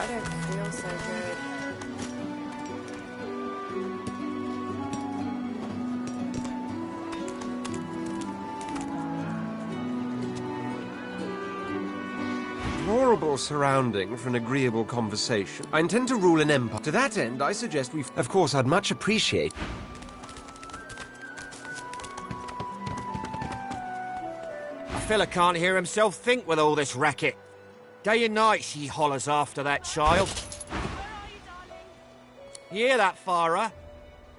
I don't feel so good. Deplorable surrounding for an agreeable conversation. I intend to rule an empire. To that end, I suggest we... Of course, I'd much appreciate... A fella can't hear himself think with all this racket. Day and night she hollers after that child. You hear that, Farah?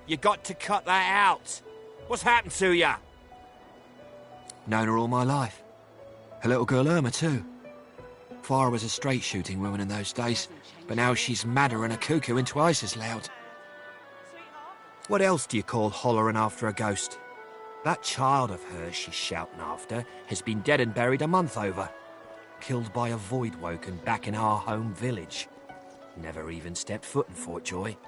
You got to cut that out. What's happened to ya? Known her all my life. Her little girl Irma, too. Farah was a straight-shooting woman in those days, but now she's madder and a cuckoo and twice as loud. What else do you call hollering after a ghost? That child of hers she's shouting after has been dead and buried a month over. Killed by a void woken back in our home village. Never even stepped foot in Fort Joy.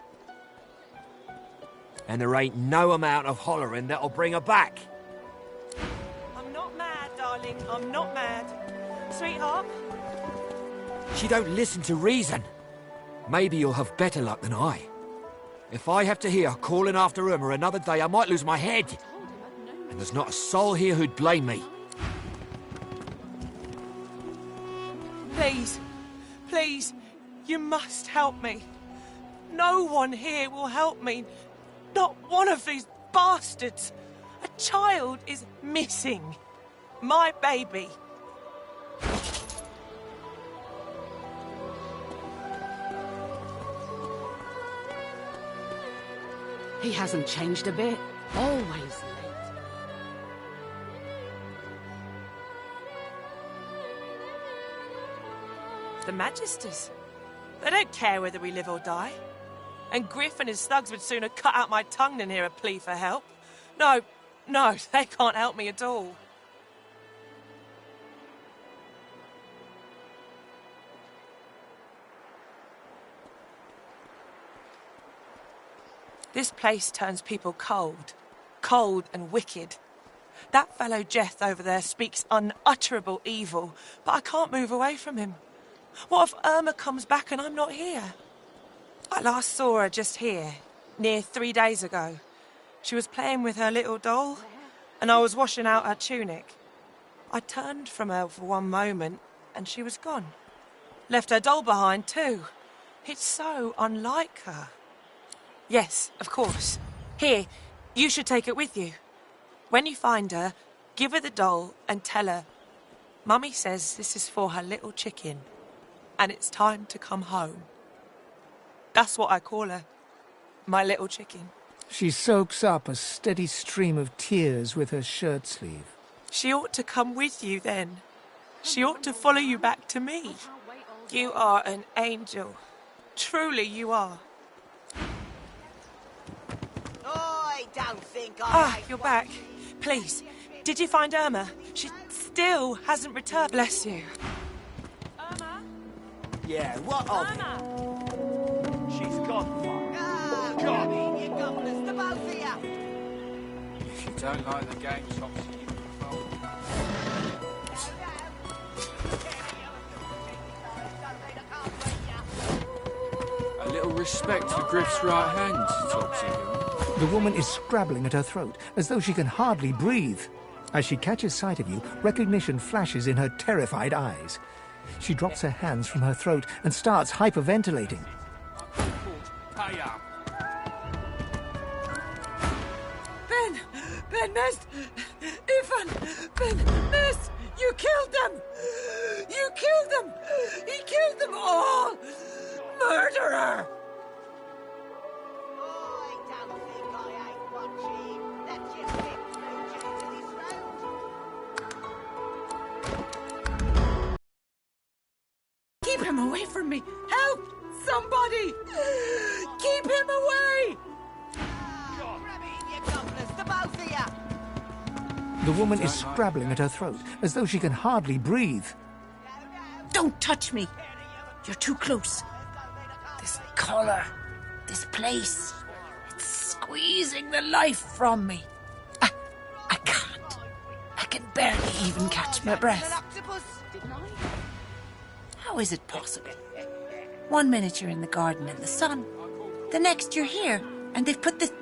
And there ain't no amount of hollering that'll bring her back. I'm not mad, darling. I'm not mad. Sweetheart? She don't listen to reason. Maybe you'll have better luck than I. If I have to hear calling after Irma another day, I might lose my head. And there's not a soul here who'd blame me. Please, please, you must help me. No one here will help me. Not one of these bastards. A child is missing. My baby. He hasn't changed a bit. Always late. The Magisters. They don't care whether we live or die. And Griff and his thugs would sooner cut out my tongue than hear a plea for help. No, they can't help me at all. This place turns people cold. Cold and wicked. That fellow Jeth over there speaks unutterable evil, but I can't move away from him. What if Irma comes back and I'm not here? I last saw her just here, near 3 days ago. She was playing with her little doll, and I was washing out her tunic. I turned from her for one moment, and she was gone. Left her doll behind, too. It's so unlike her. Yes, of course. Here, you should take it with you. When you find her, give her the doll and tell her, Mummy says this is for her little chicken, and it's time to come home. That's what I call her, my little chicken. She soaks up a steady stream of tears with her shirt sleeve. She ought to come with you then. She ought to follow you back to me. You are an angel. Truly you are. I don't think I... You're back. Please, did you find Irma? She still hasn't returned. Bless you. Irma? Yeah, what of it? She's gone. God, you governors, the both of you. If you don't like the game, Topsy, you can fold. A little respect for Griff's right hand, Topsy. The woman is scrabbling at her throat, as though she can hardly breathe. As she catches sight of you, recognition flashes in her terrified eyes. She drops her hands from her throat and starts hyperventilating. Pay up. Ben, Nest, Ifan, Ben, Nest, you killed them! You killed them! He killed them all! Murderer! I don't think I ain't watching. That's your big to this road. Keep him away from me! Help! Somebody! Keep him away! You governors, the both of you. The woman is scrabbling at her throat, as though she can hardly breathe. Don't touch me! You're too close. This collar, this place, it's squeezing the life from me. I can't. I can barely even catch my breath. How is it possible? 1 minute you're in the garden in the sun, the next you're here, and they've put this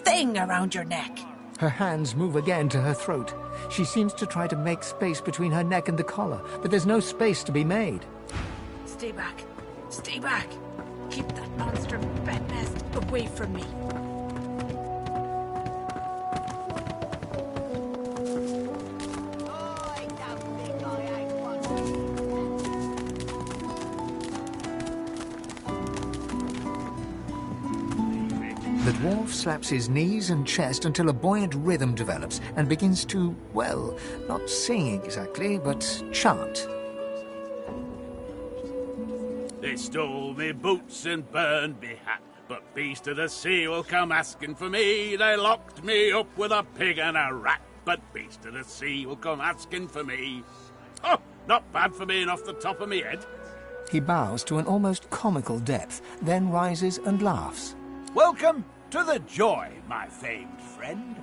thing around your neck. Her hands move again to her throat. She seems to try to make space between her neck and the collar, but there's no space to be made. Stay back. Stay back. Keep that monster bed nest away from me. I don't think I ain't watching. The dwarf slaps his knees and chest until a buoyant rhythm develops and begins to, well, not sing exactly, but chant. They stole me boots and burned me hat, but beast of the sea will come asking for me. They locked me up with a pig and a rat, but beast of the sea will come asking for me. Oh, not bad for being off the top of me head. He bows to an almost comical depth, then rises and laughs. Welcome to the Joy, my famed friend.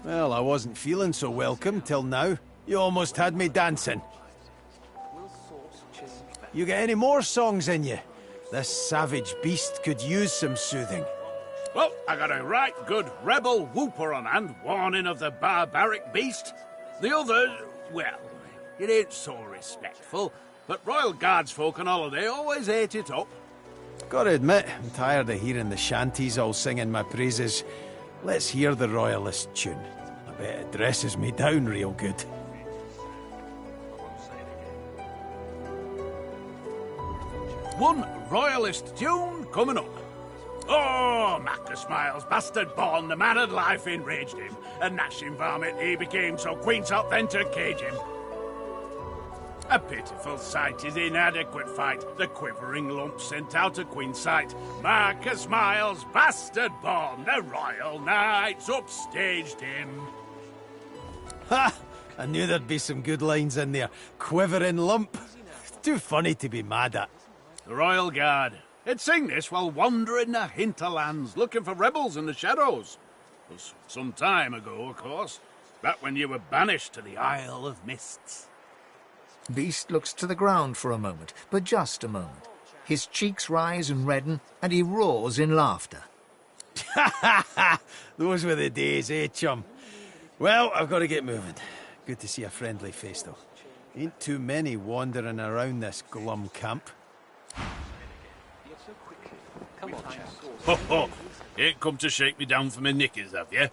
Well, I wasn't feeling so welcome till now. You almost had me dancing. You get any more songs in you? This savage beast could use some soothing. Well, I got a right good rebel whooper on hand, warning of the barbaric beast. The other, well, it ain't so respectful, but Royal Guards folk on holiday always ate it up. Gotta admit, I'm tired of hearing the shanties all singing my praises. Let's hear the Royalist tune. I bet it dresses me down real good. One Royalist tune coming up. Oh, Macca Smiles, bastard born, the man of life enraged him. A gnashing varmint he became, so Queen sought then to cage him. A pitiful sight, his inadequate fight, the quivering lump sent out of Queen's sight. Macca Smiles, bastard born, the royal knights upstaged him. Ha! I knew there'd be some good lines in there. Quivering lump. Too funny to be mad at. The Royal Guard. They'd sing this while wandering the hinterlands, looking for rebels in the shadows. It was some time ago, of course. Back when you were banished to the Isle of Mists. Beast looks to the ground for a moment, but just a moment. His cheeks rise and redden, and he roars in laughter. Ha ha ha! Those were the days, eh, chum? Well, I've got to get moving. Good to see a friendly face, though. Ain't too many wandering around this glum camp. Ho ho! You ain't come to shake me down for my knickers, have you?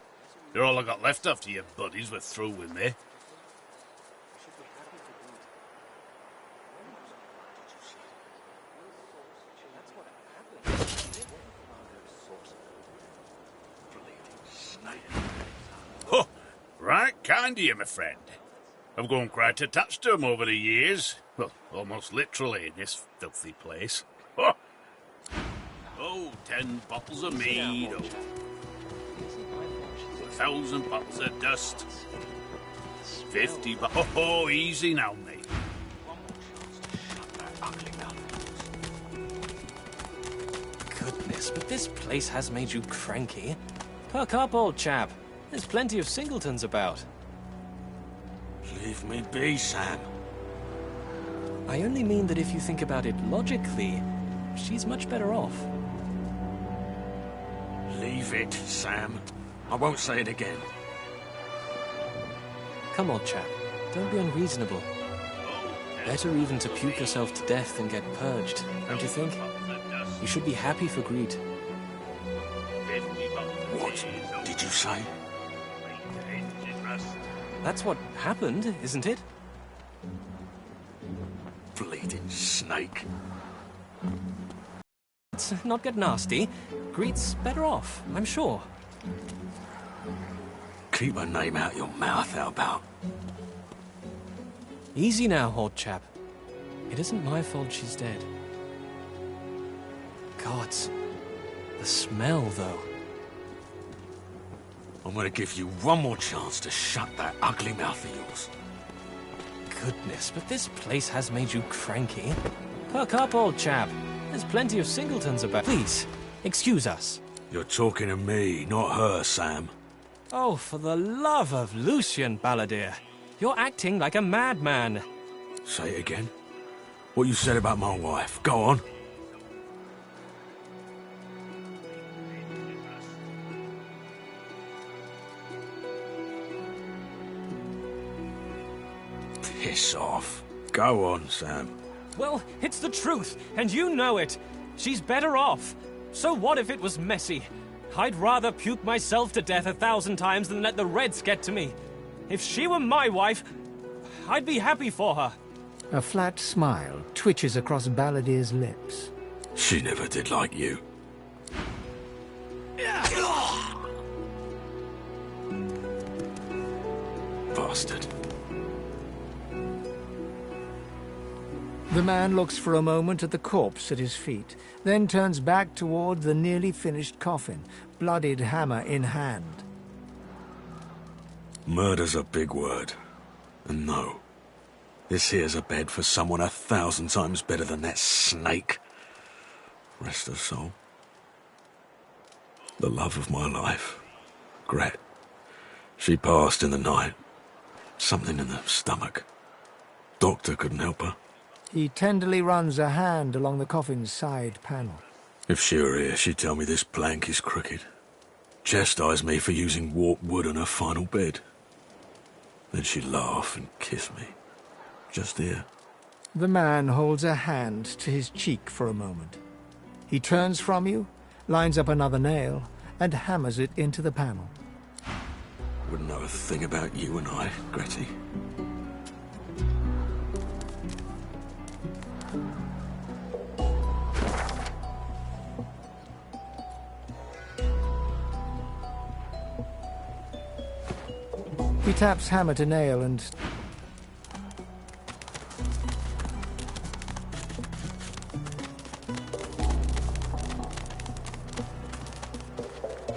You're all I got left after your buddies were through with me. Ho! Right kind of you, my friend. I've grown quite attached to him over the years. Well, almost literally in this filthy place. Ho! Oh, 10 bottles of mead, 1,000 bottles of dust. 50 bottles. Oh, easy now, mate. Goodness, but this place has made you cranky. Perk up, old chap. There's plenty of singletons about. Leave me be, Sam. I only mean that if you think about it logically, she's much better off. Leave it, Sam. I won't say it again. Come, old chap. Don't be unreasonable. Better even to puke yourself to death than get purged, don't you think? You should be happy for greed. What did you say? That's what happened, isn't it? Bleeding snake. Let's not get nasty. Greed's better off, I'm sure. Keep her name out your mouth, how about? Easy now, old chap. It isn't my fault she's dead. Gods. The smell, though. I'm gonna give you one more chance to shut that ugly mouth of yours. Goodness, but this place has made you cranky. Perk up, old chap. There's plenty of singletons about. Please, excuse us. You're talking to me, not her, Sam. Oh, for the love of Lucian, Balladeer. You're acting like a madman. Say it again. What you said about my wife. Go on. Piss off. Go on, Sam. Well, it's the truth, and you know it. She's better off. So what if it was messy? I'd rather puke myself to death 1,000 times than let the Reds get to me. If she were my wife, I'd be happy for her. A flat smile twitches across Balladier's lips. She never did like you. Bastard. The man looks for a moment at the corpse at his feet, then turns back toward the nearly finished coffin, bloodied hammer in hand. Murder's a big word. And no, this here's a bed for someone 1,000 times better than that snake. Rest her soul. The love of my life. Gret. She passed in the night. Something in the stomach. Doctor couldn't help her. He tenderly runs a hand along the coffin's side panel. If she were here, she'd tell me this plank is crooked. Chastise me for using warped wood on her final bed. Then she'd laugh and kiss me. Just here. The man holds a hand to his cheek for a moment. He turns from you, lines up another nail, and hammers it into the panel. Wouldn't know a thing about you and I, Gretty. He taps hammer to nail and...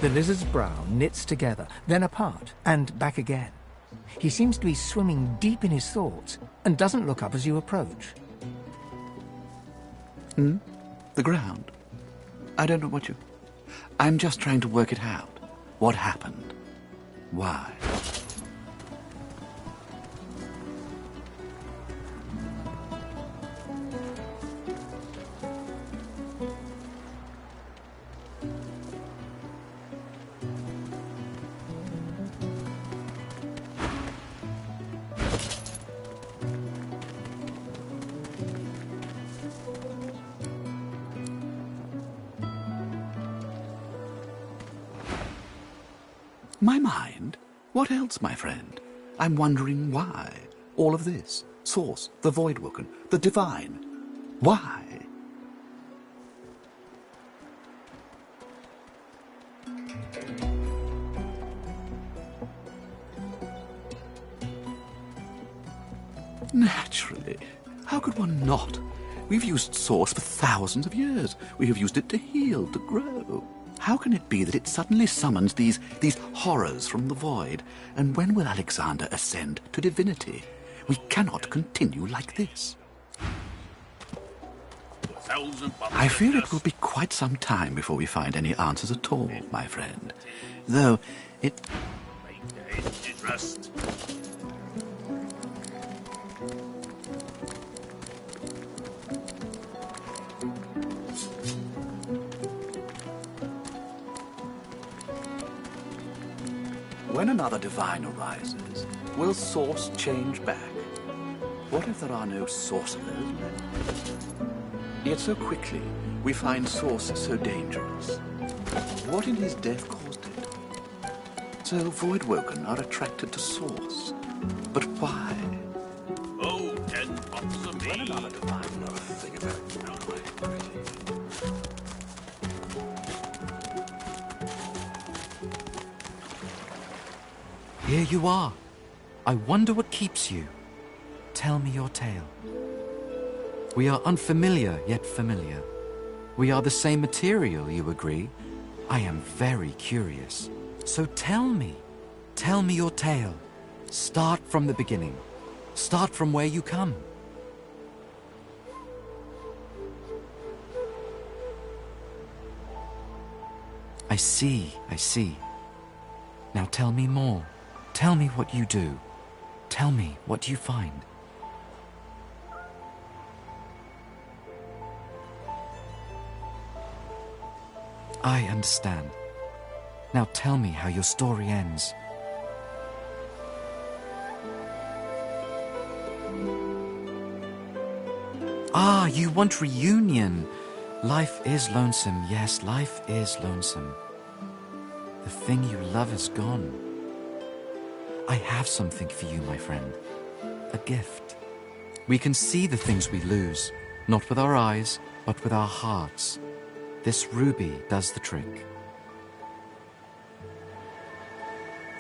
The lizard's brow knits together, then apart, and back again. He seems to be swimming deep in his thoughts, and doesn't look up as you approach. The ground? I don't know what you... I'm just trying to work it out. What happened? Why? My mind? What else, my friend? I'm wondering why. All of this. Source, the Voidwoken, the Divine. Why? Naturally. How could one not? We've used Source for thousands of years. We have used it to heal, to grow. How can it be that it suddenly summons these horrors from the void? And when will Alexander ascend to divinity? We cannot continue like this. I fear it will be quite some time before we find any answers at all, my friend. Though it... When another divine arises, will Source change back? What if there are no sorcerers left? Yet so quickly, we find Source so dangerous. What in his death caused it? So Voidwoken are attracted to Source. But why? Oh, 10 pops of me. When another divine know a thing about Here you are. I wonder what keeps you. Tell me your tale. We are unfamiliar, yet familiar. We are the same material, you agree? I am very curious. So tell me your tale. Start from the beginning. Start from where you come. I see. Now tell me more. Tell me what you do. Tell me what you find. I understand. Now tell me how your story ends. Ah, you want reunion. Life is lonesome, yes, life is lonesome. The thing you love is gone. I have something for you, my friend. A gift. We can see the things we lose, not with our eyes, but with our hearts. This ruby does the trick.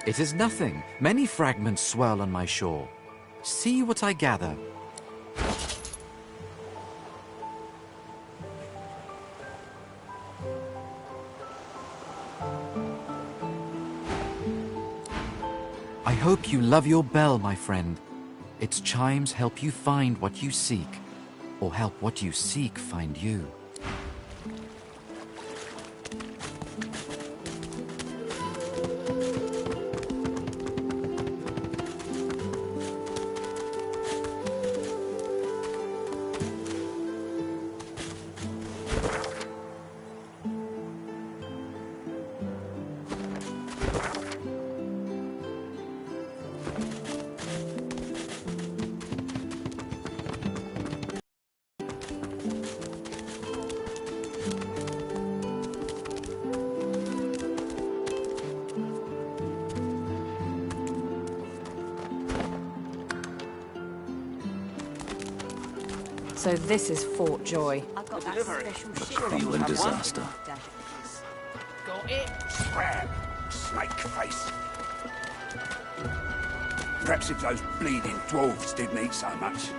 It is nothing. Many fragments swirl on my shore. See what I gather. I hope you love your bell, my friend. Its chimes help you find what you seek, or help what you seek find you. So this is Fort Joy. I've got that special ship. Real disaster. Got it? Scrap, snake face. Perhaps if those bleeding dwarves didn't eat so much.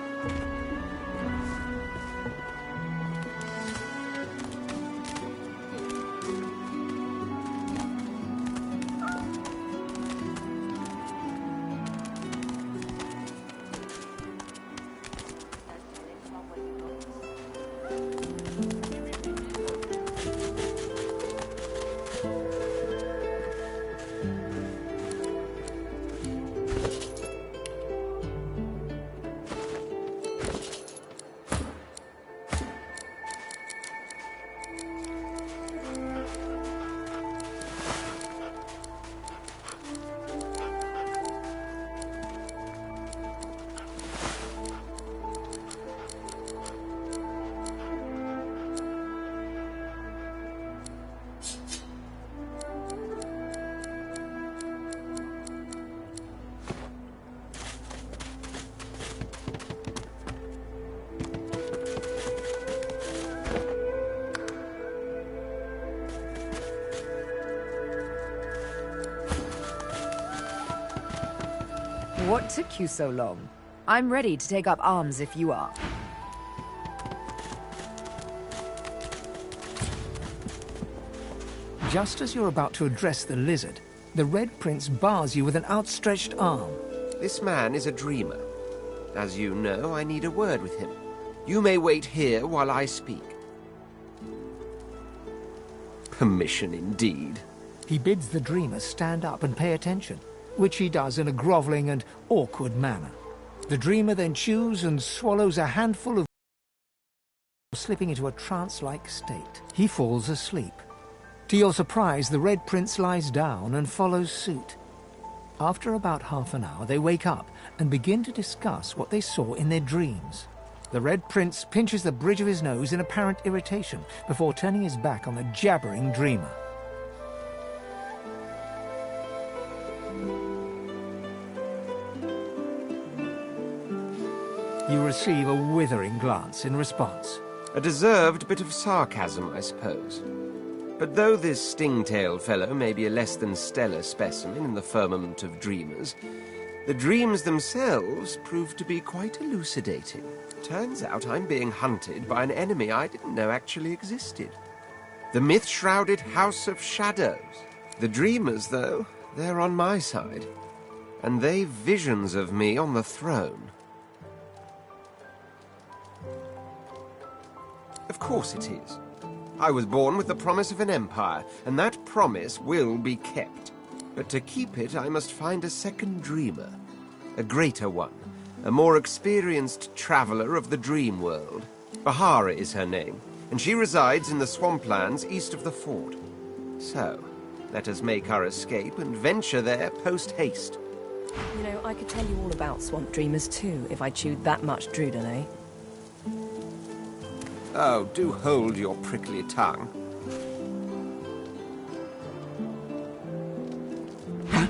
What took you so long? I'm ready to take up arms if you are. Just as you're about to address the lizard, the Red Prince bars you with an outstretched arm. This man is a dreamer. As you know, I need a word with him. You may wait here while I speak. Permission indeed. He bids the dreamer stand up and pay attention, which he does in a grovelling and awkward manner. The dreamer then chews and swallows a handful of, slipping into a trance-like state. He falls asleep. To your surprise, the Red Prince lies down and follows suit. After about half an hour, they wake up and begin to discuss what they saw in their dreams. The Red Prince pinches the bridge of his nose in apparent irritation before turning his back on the jabbering dreamer. You receive a withering glance in response. A deserved bit of sarcasm, I suppose. But though this stingtail fellow may be a less than stellar specimen in the firmament of dreamers, the dreams themselves prove to be quite elucidating. Turns out I'm being hunted by an enemy I didn't know actually existed. The myth-shrouded House of Shadows. The dreamers, though, they're on my side. And they've visions of me on the throne. Of course it is. I was born with the promise of an empire, and that promise will be kept. But to keep it, I must find a second dreamer. A greater one. A more experienced traveler of the dream world. Bahara is her name, and she resides in the swamplands east of the fort. So, let us make our escape and venture there post-haste. You know, I could tell you all about swamp dreamers too, if I chewed that much Drudene. Oh, do hold your prickly tongue. Huh?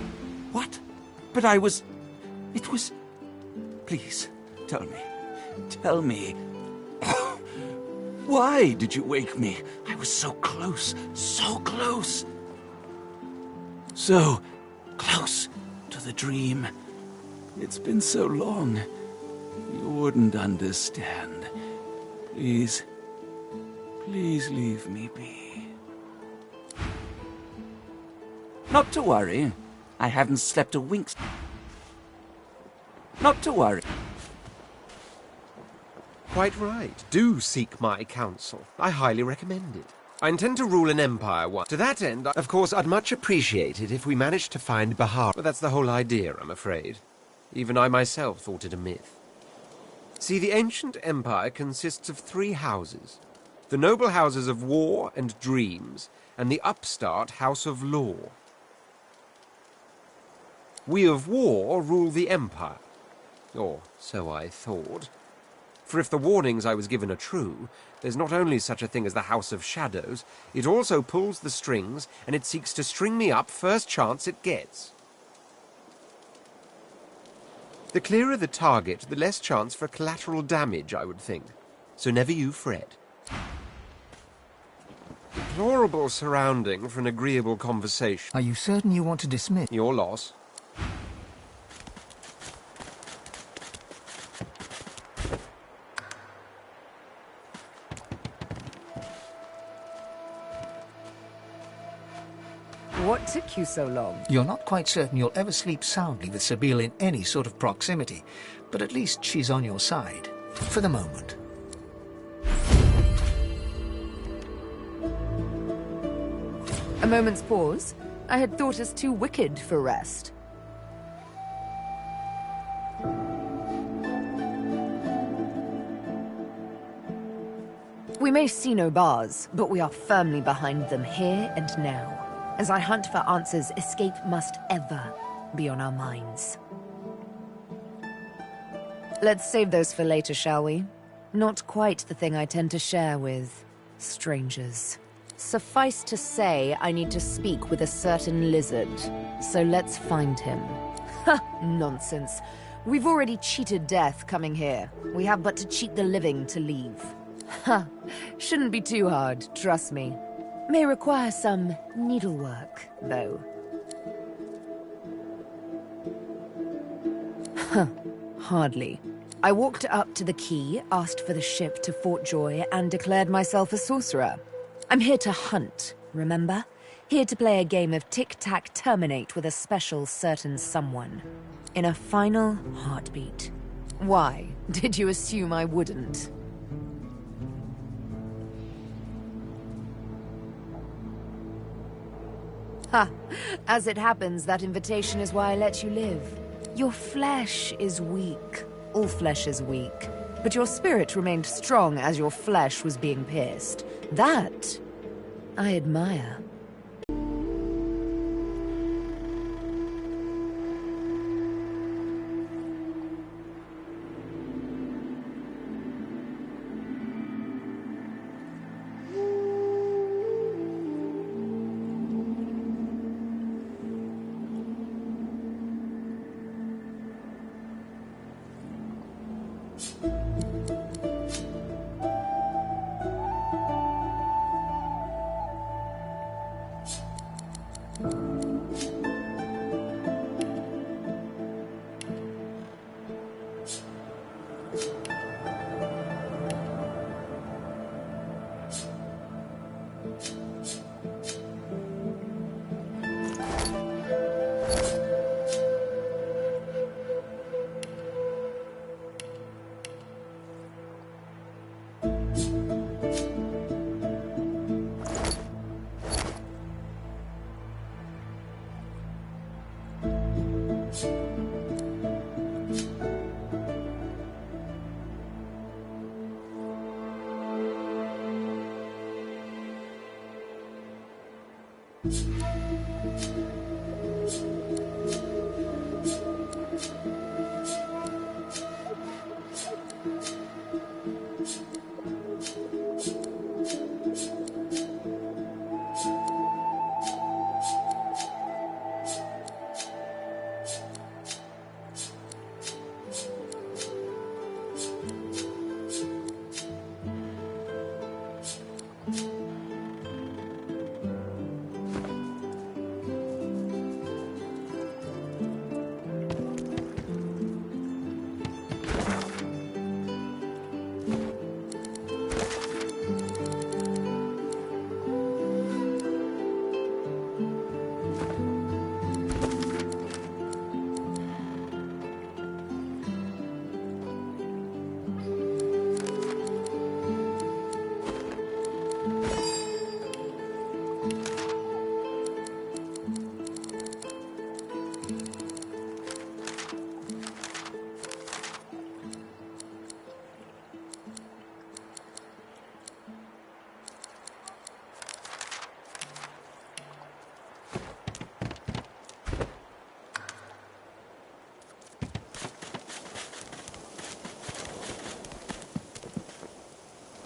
What? But I was... It was... Please, tell me. Tell me. Why did you wake me? I was so close, so close. So close to the dream. It's been so long. You wouldn't understand. Please, please leave me be. Not to worry. I haven't slept a wink. Not to worry. Quite right. Do seek my counsel. I highly recommend it. I intend to rule an empire once. To that end, of course, I'd much appreciate it if we managed to find Bahar. But that's the whole idea, I'm afraid. Even I myself thought it a myth. See, the ancient empire consists of 3 houses. The noble houses of war and dreams, and the upstart house of law. We of war rule the empire. Or so I thought. For if the warnings I was given are true, there's not only such a thing as the House of Shadows, it also pulls the strings, and it seeks to string me up first chance it gets. The clearer the target, the less chance for collateral damage, I would think. So never you fret. Deplorable surrounding for an agreeable conversation. Are you certain you want to dismiss? Your loss. What took you so long? You're not quite certain you'll ever sleep soundly with Sabine in any sort of proximity, but at least she's on your side. For the moment. A moment's pause. I had thought us too wicked for rest. We may see no bars, but we are firmly behind them here and now. As I hunt for answers, escape must ever be on our minds. Let's save those for later, shall we? Not quite the thing I tend to share with strangers. Suffice to say, I need to speak with a certain lizard, so let's find him. Ha! Nonsense. We've already cheated death coming here. We have but to cheat the living to leave. Ha! Shouldn't be too hard, trust me. May require some needlework, though. Huh. Hardly. I walked up to the quay, asked for the ship to Fort Joy, and declared myself a sorcerer. I'm here to hunt, remember? Here to play a game of tic-tac-terminate with a special certain someone. In a final heartbeat. Why? Did you assume I wouldn't? Ha! As it happens, that invitation is why I let you live. Your flesh is weak. All flesh is weak. But your spirit remained strong as your flesh was being pierced. That I admire.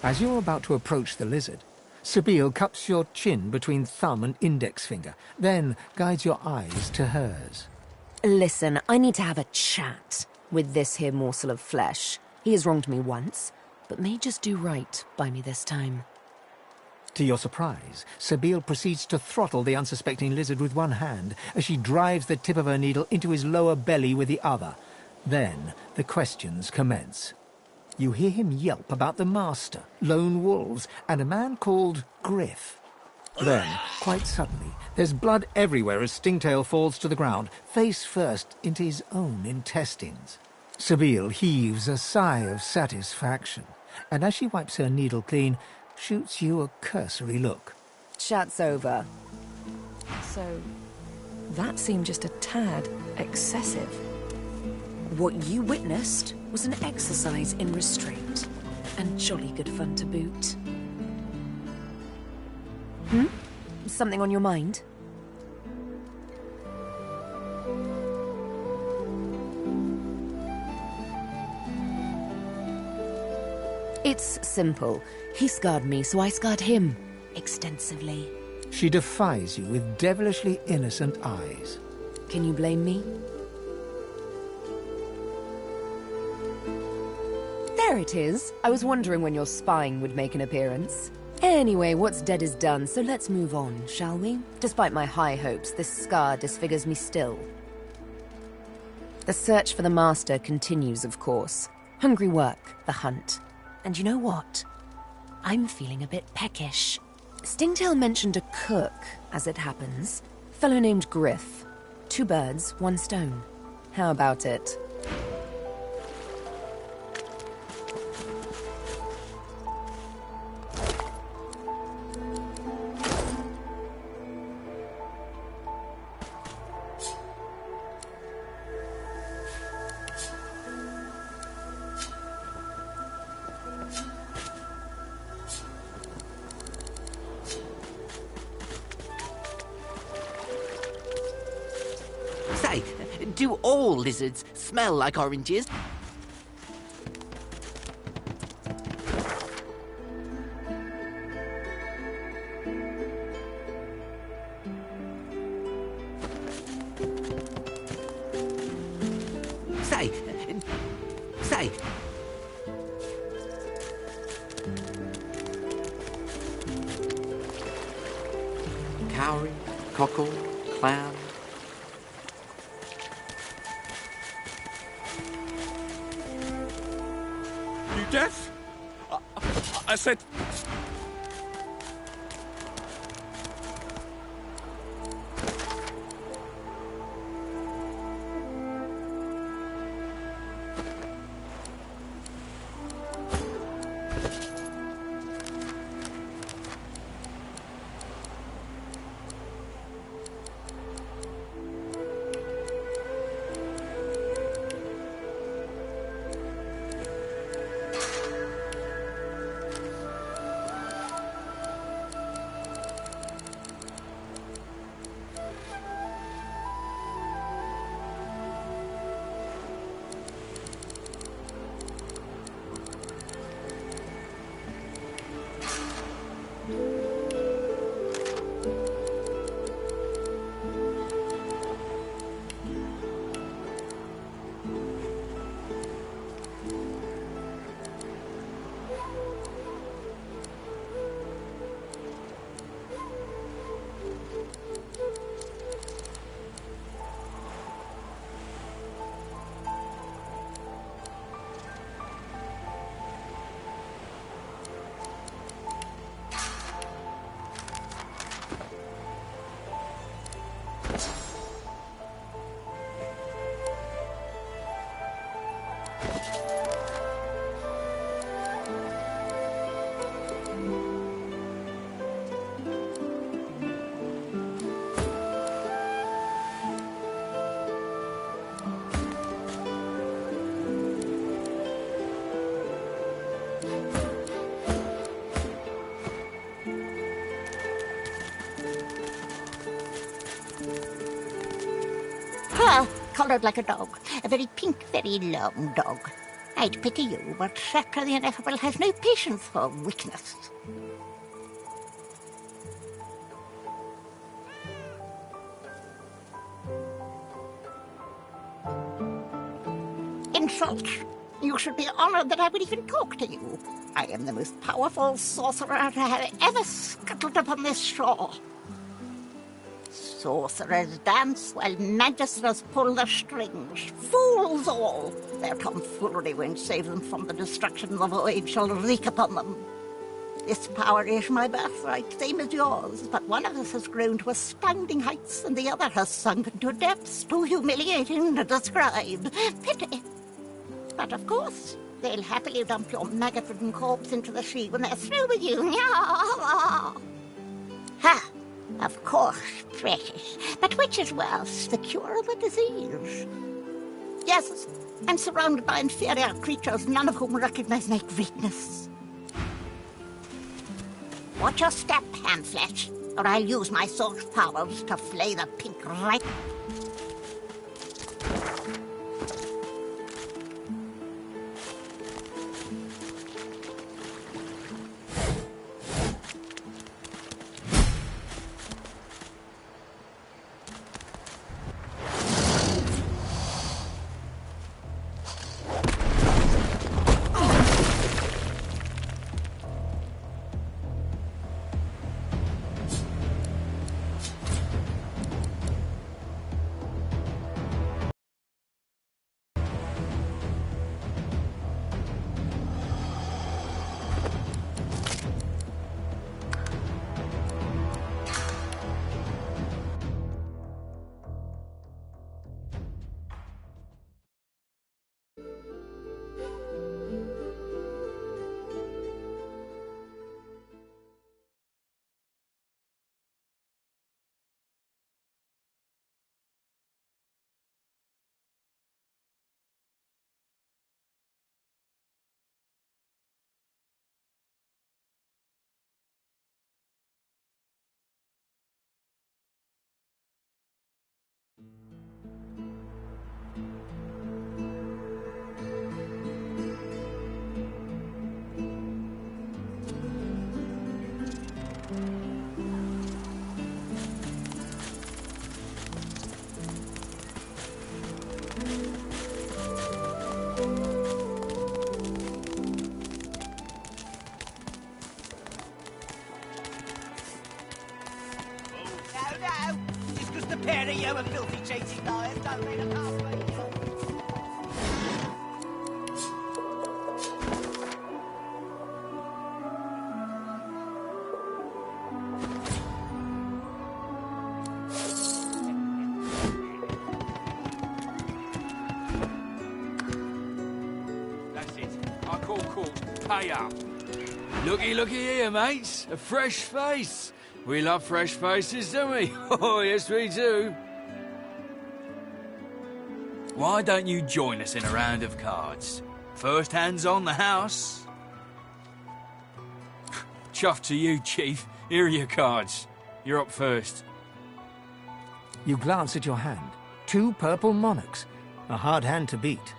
As you're about to approach the lizard, Sabine cups your chin between thumb and index finger, then guides your eyes to hers. Listen, I need to have a chat with this here morsel of flesh. He has wronged me once, but may just do right by me this time. To your surprise, Sabine proceeds to throttle the unsuspecting lizard with one hand as she drives the tip of her needle into his lower belly with the other. Then the questions commence. You hear him yelp about the master, lone wolves, and a man called Griff. Then, quite suddenly, there's blood everywhere as Stingtail falls to the ground, face first into his own intestines. Sabine heaves a sigh of satisfaction, and as she wipes her needle clean, shoots you a cursory look. Chat's over. So, that seemed just a tad excessive. What you witnessed was an exercise in restraint, and jolly good fun to boot. Something on your mind? It's simple. He scarred me, so I scarred him. Extensively. She defies you with devilishly innocent eyes. Can you blame me? There it is. I was wondering when your spying would make an appearance. Anyway, what's dead is done, so let's move on, shall we? Despite my high hopes, this scar disfigures me still. The search for the master continues, of course. Hungry work, the hunt. And you know what? I'm feeling a bit peckish. Stingtail mentioned a cook, as it happens. Fellow named Griff. 2 birds, 1 stone. How about it? Say, do all lizards smell like oranges? Say. Cowrie, cockle, clam. You deaf? I said... coloured like a dog. A very pink, very long dog. I'd pity you, but Shatra the Ineffable has no patience for weakness. In short, you should be honoured that I would even talk to you. I am the most powerful sorcerer to have ever scuttled upon this shore. Sorcerers dance while magisters pull the strings. Fools all! Their tomfoolery won't save them from the destruction the void shall wreak upon them. This power is my birthright, same as yours, but one of us has grown to astounding heights and the other has sunken to depths too humiliating to describe. Pity. But of course, they'll happily dump your maggot-ridden corpse into the sea when they're through with you. Ha! Of course, precious. But which is worse, the cure or the disease? Yes, I'm surrounded by inferior creatures, none of whom recognize my greatness. Watch your step, Handflesh, or I'll use my source powers to flay the pink right... Pair of you and filthy chasing liars don't mean a pass me. That's it. I call court. Pay up. Looky here, mates. A fresh face. We love fresh faces, don't we? Oh, yes, we do. Why don't you join us in a round of cards? First hands on the house. Chuff to you, Chief. Here are your cards. You're up first. You glance at your hand. 2 purple monarchs. A hard hand to beat.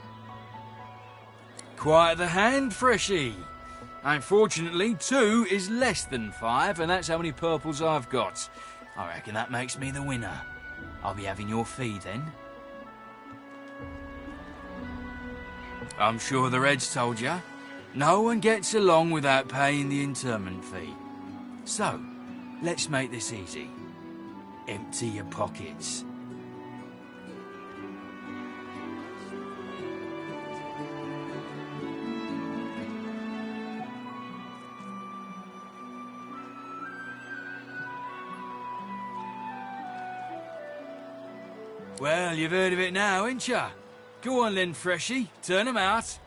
Quite the hand, Freshy. Unfortunately, 2 is less than 5, and that's how many purples I've got. I reckon that makes me the winner. I'll be having your fee then. I'm sure the Reds told you. No one gets along without paying the interment fee. So, let's make this easy. Empty your pockets. Well, you've heard of it now, ain't ya? Go on then, Freshy. Turn 'em out.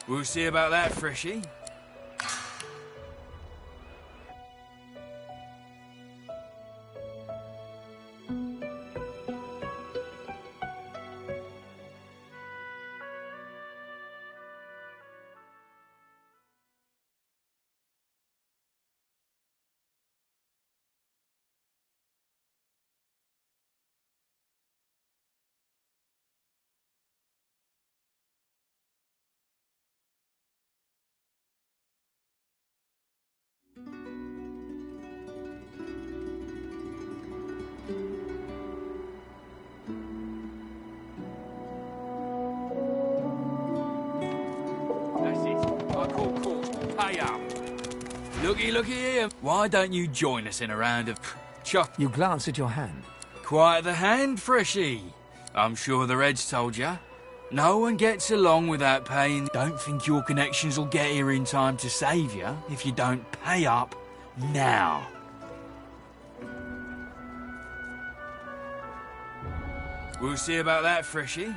We'll see about that, Freshy. I call court. Pay up. Looky here. Why don't you join us in a round of chuck? You glance at your hand. Quite the hand, Freshy. I'm sure the Reds told you. No one gets along without paying. Don't think your connections will get here in time to save you if you don't pay up now. We'll see about that, Freshy.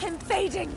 Invading!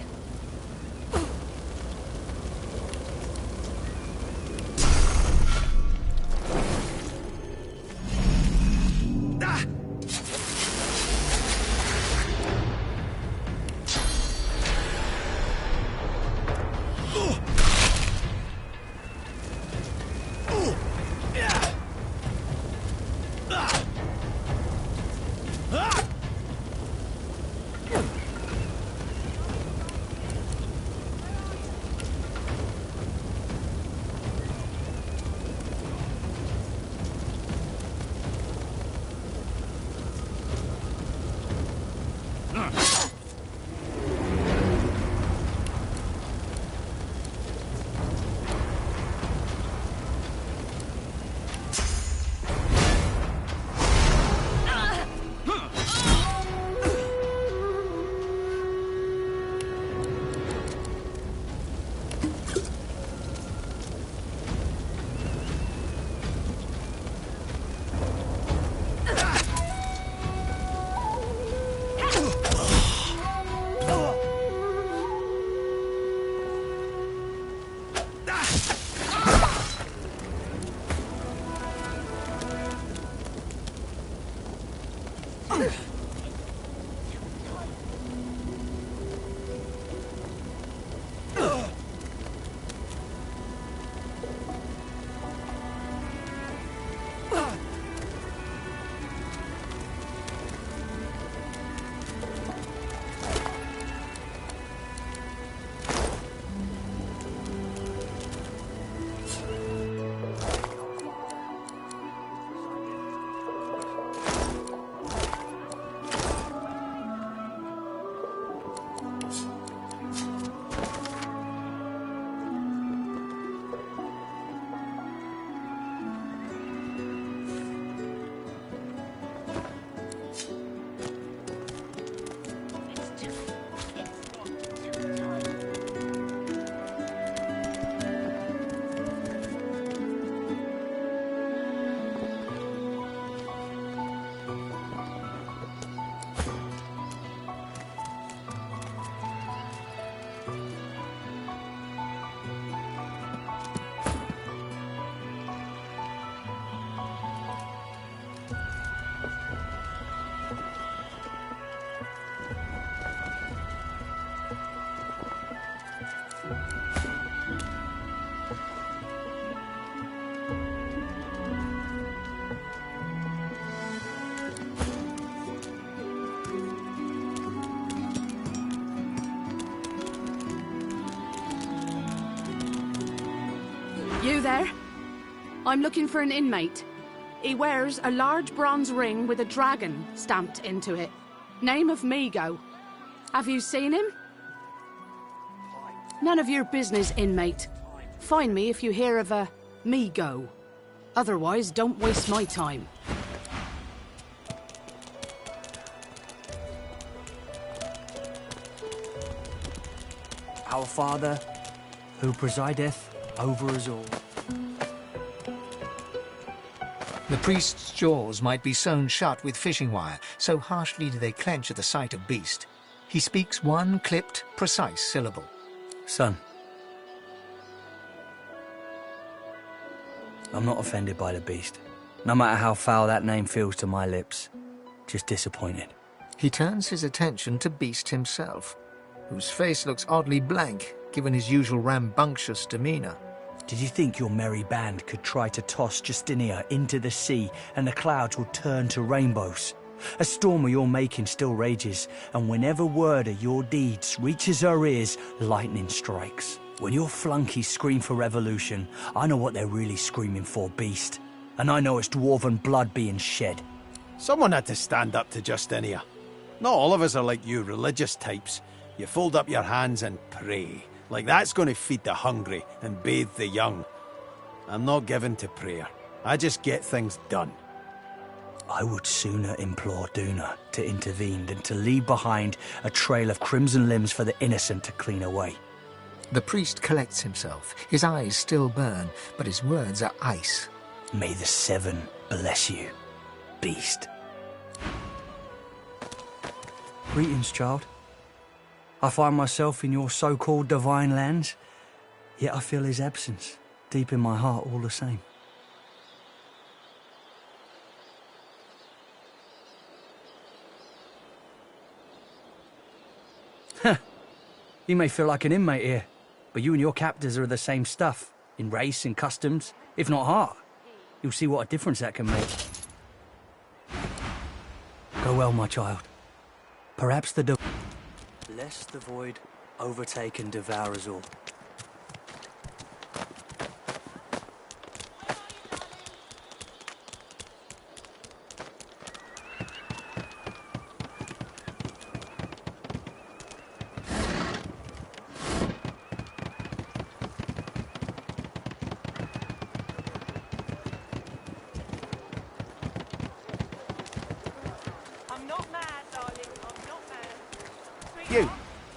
You there? I'm looking for an inmate. He wears a large bronze ring with a dragon stamped into it. Name of Migo. Have you seen him? None of your business, inmate. Find me if you hear of a Migo. Otherwise, don't waste my time. Our Father, who presideth over us all. The priest's jaws might be sewn shut with fishing wire, so harshly do they clench at the sight of beast. He speaks one clipped, precise syllable. Son, I'm not offended by the beast, no matter how foul that name feels to my lips. Just disappointed. He turns his attention to Beast himself, whose face looks oddly blank, given his usual rambunctious demeanour. Did you think your merry band could try to toss Justinia into the sea and the clouds would turn to rainbows? A storm of your making still rages, and whenever word of your deeds reaches her ears, lightning strikes. When your flunkies scream for revolution, I know what they're really screaming for, Beast. And I know it's dwarven blood being shed. Someone had to stand up to Justinia. Not all of us are like you religious types. You fold up your hands and pray. Like that's going to feed the hungry and bathe the young. I'm not given to prayer. I just get things done. I would sooner implore Duna to intervene than to leave behind a trail of crimson limbs for the innocent to clean away. The priest collects himself. His eyes still burn, but his words are ice. May the Seven bless you, Beast. Greetings, child. I find myself in your so-called divine lands, yet I feel his absence deep in my heart all the same. You may feel like an inmate here, but you and your captors are the same stuff, in race and customs, if not heart. You'll see what a difference that can make. Go well, my child. Perhaps lest the void overtake and devour us all.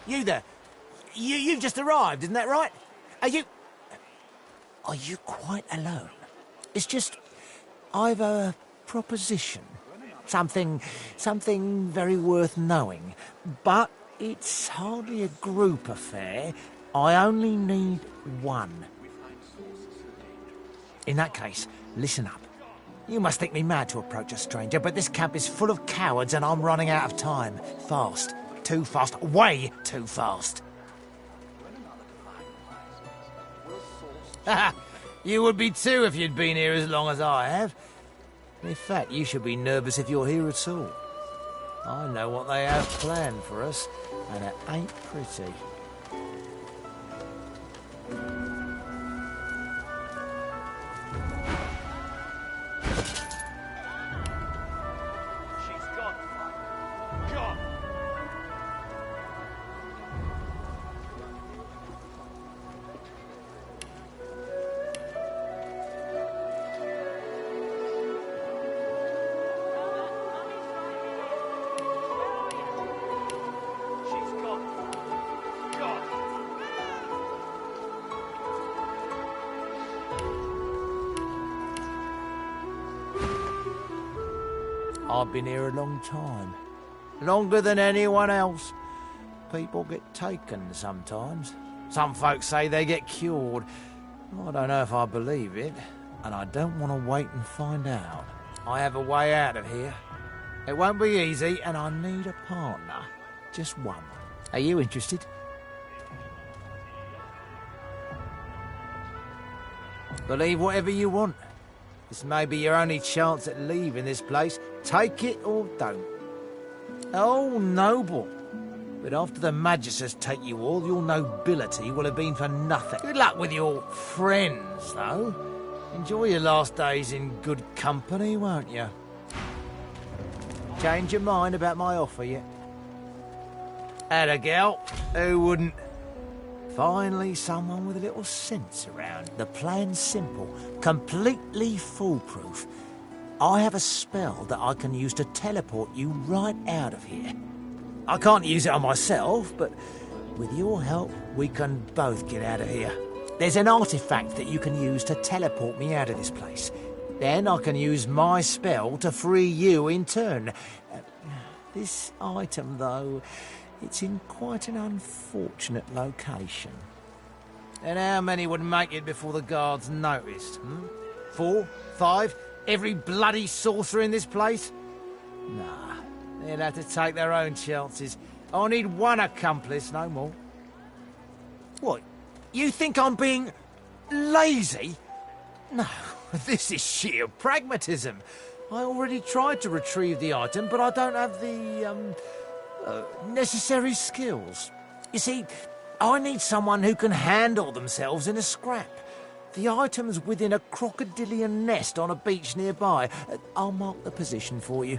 You there. You've just arrived, isn't that right? Are you quite alone? It's just, I've a proposition. Something very worth knowing. But it's hardly a group affair. I only need one. In that case, listen up. You must think me mad to approach a stranger, but this camp is full of cowards and I'm running out of time. Fast. Too fast. Way too fast. You would be too if you'd been here as long as I have. In fact, you should be nervous if you're here at all. I know what they have planned for us, and it ain't pretty. I've been here a long time. Longer than anyone else. People get taken sometimes. Some folks say they get cured. I don't know if I believe it, and I don't want to wait and find out. I have a way out of here. It won't be easy, and I need a partner. Just one. Are you interested? Believe whatever you want. This may be your only chance at leaving this place. Take it or don't. Oh, noble. But after the Magisters take you all, your nobility will have been for nothing. Good luck with your friends, though. Enjoy your last days in good company, won't you? Change your mind about my offer yet? Atta girl, who wouldn't? Finally, someone with a little sense around. The plan's simple, completely foolproof. I have a spell that I can use to teleport you right out of here. I can't use it on myself, but with your help, we can both get out of here. There's an artifact that you can use to teleport me out of this place. Then I can use my spell to free you in turn. This item, though, it's in quite an unfortunate location. And how many would make it before the guards noticed? 4? 5? Every bloody sorcerer in this place? Nah, they'd have to take their own chances. I need one accomplice, no more. What? You think I'm being lazy? No, this is sheer pragmatism. I already tried to retrieve the item, but I don't have the, necessary skills. You see, I need someone who can handle themselves in a scrap. The item's within a crocodilian nest on a beach nearby. I'll mark the position for you.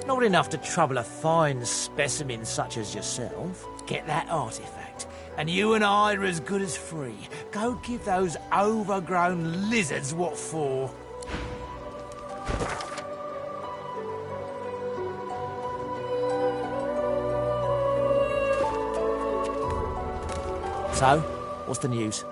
Not enough to trouble a fine specimen such as yourself. Get that artifact, and you and I are as good as free. Go give those overgrown lizards what for. So, what's the news?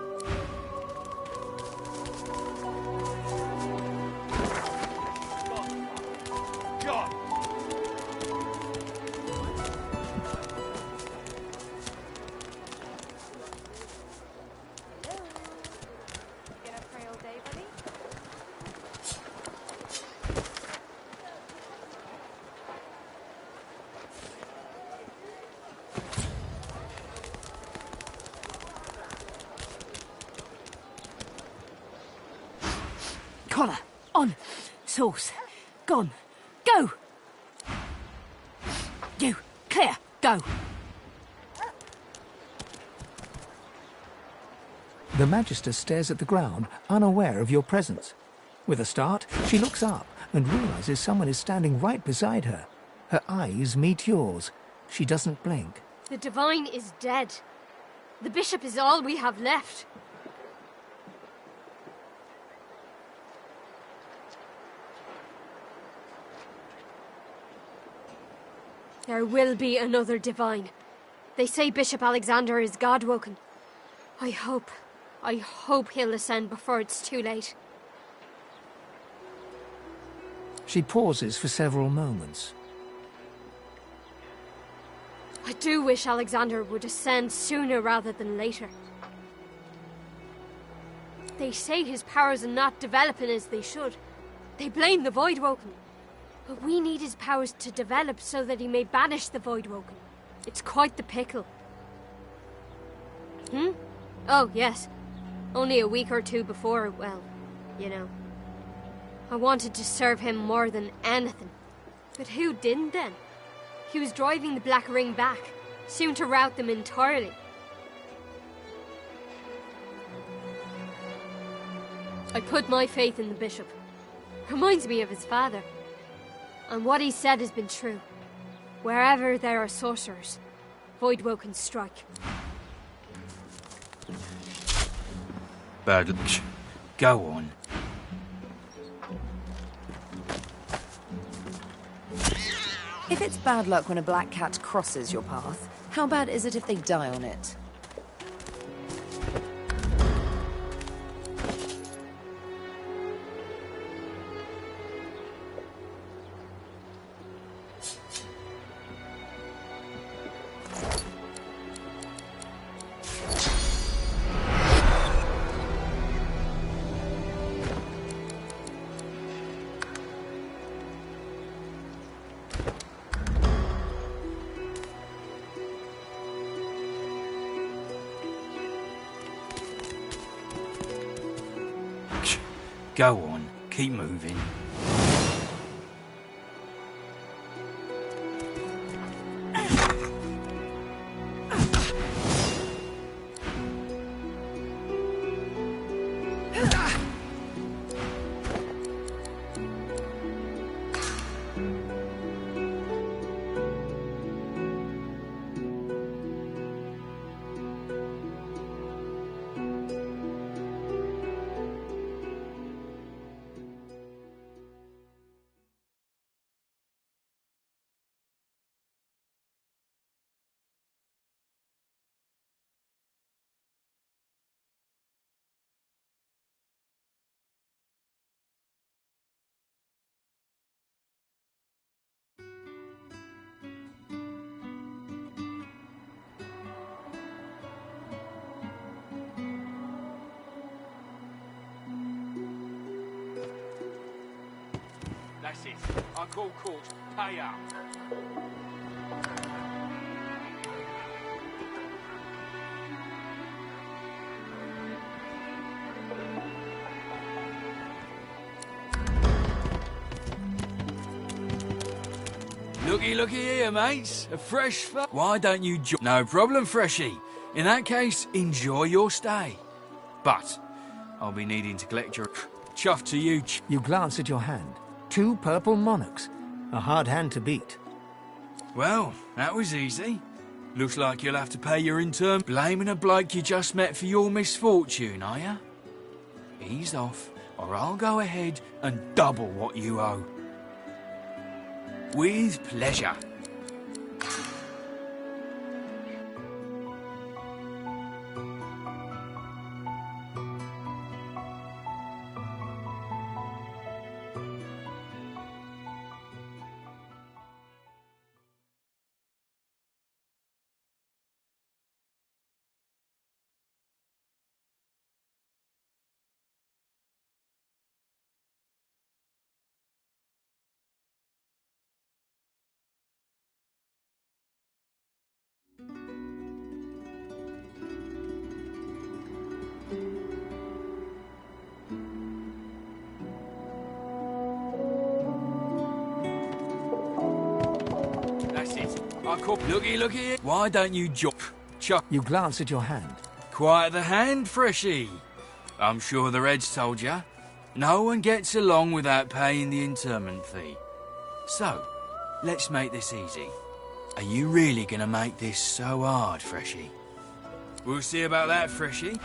Collar, on, sauce, gone, go! You, clear, go! The Magister stares at the ground, unaware of your presence. With a start, she looks up and realizes someone is standing right beside her. Her eyes meet yours. She doesn't blink. The Divine is dead. The Bishop is all we have left. There will be another Divine. They say Bishop Alexander is God-woken. I hope he'll ascend before it's too late. She pauses for several moments. I do wish Alexander would ascend sooner rather than later. They say his powers are not developing as they should. They blame the Voidwoken. But we need his powers to develop so that he may banish the Voidwoken. It's quite the pickle. Oh, yes. Only a week or two before, well, you know. I wanted to serve him more than anything. But who didn't then? He was driving the Black Ring back, soon to rout them entirely. I put my faith in the Bishop. Reminds me of his father. And what he said has been true. Wherever there are sorcerers, Voidwoken strike. Bad luck. Go on. If it's bad luck when a black cat crosses your path, how bad is it if they die on it? Go on. Keep moving. That's it. I call court. Pay up. Looky here, mates. A fresh Why don't you No problem, Freshie. In that case, enjoy your stay. But I'll be needing to collect your chuff to you. You glance at your hand. 2 purple monarchs. A hard hand to beat. Well, that was easy. Looks like you'll have to pay your intern. Blaming a bloke you just met for your misfortune, are ya? Ease off, or I'll go ahead and double what you owe. With pleasure. That's it. I call. Looky here. Why don't you chuck? You glance at your hand. Quiet the hand, Freshie. I'm sure the Reds told ya. No one gets along without paying the interment fee. So, let's make this easy. Are you really gonna make this so hard, Freshie? We'll see about that, Freshie.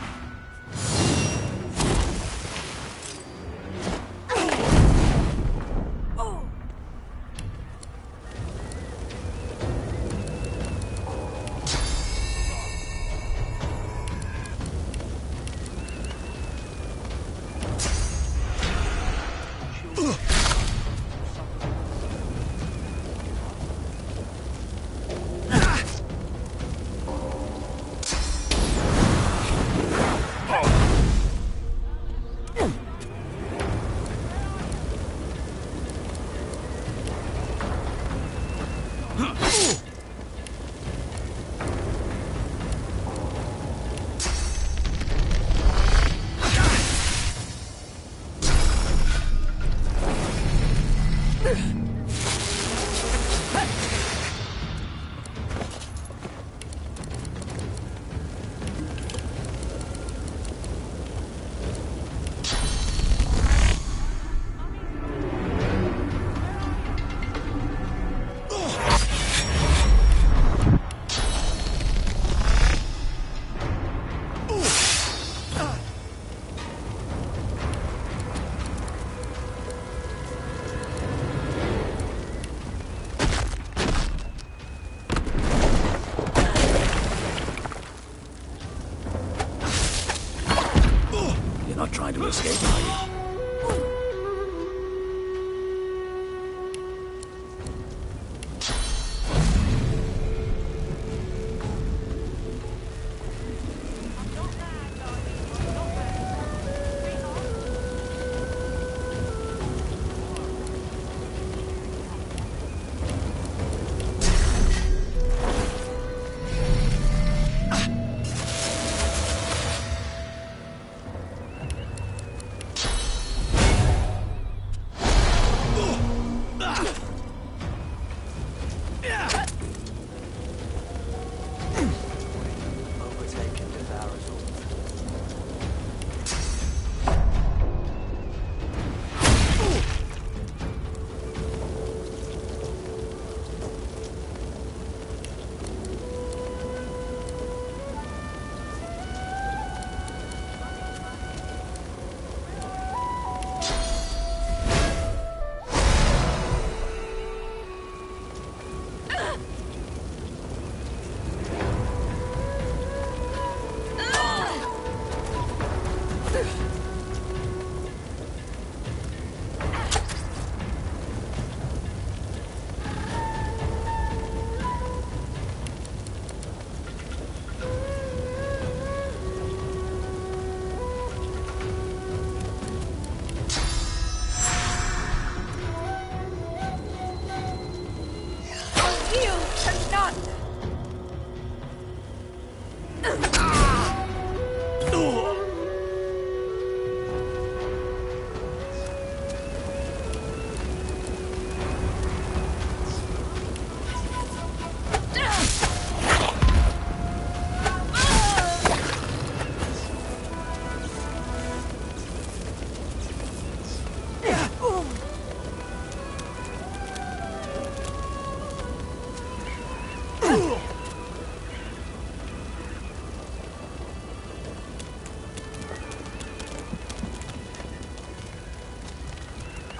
Not trying to escape, are you?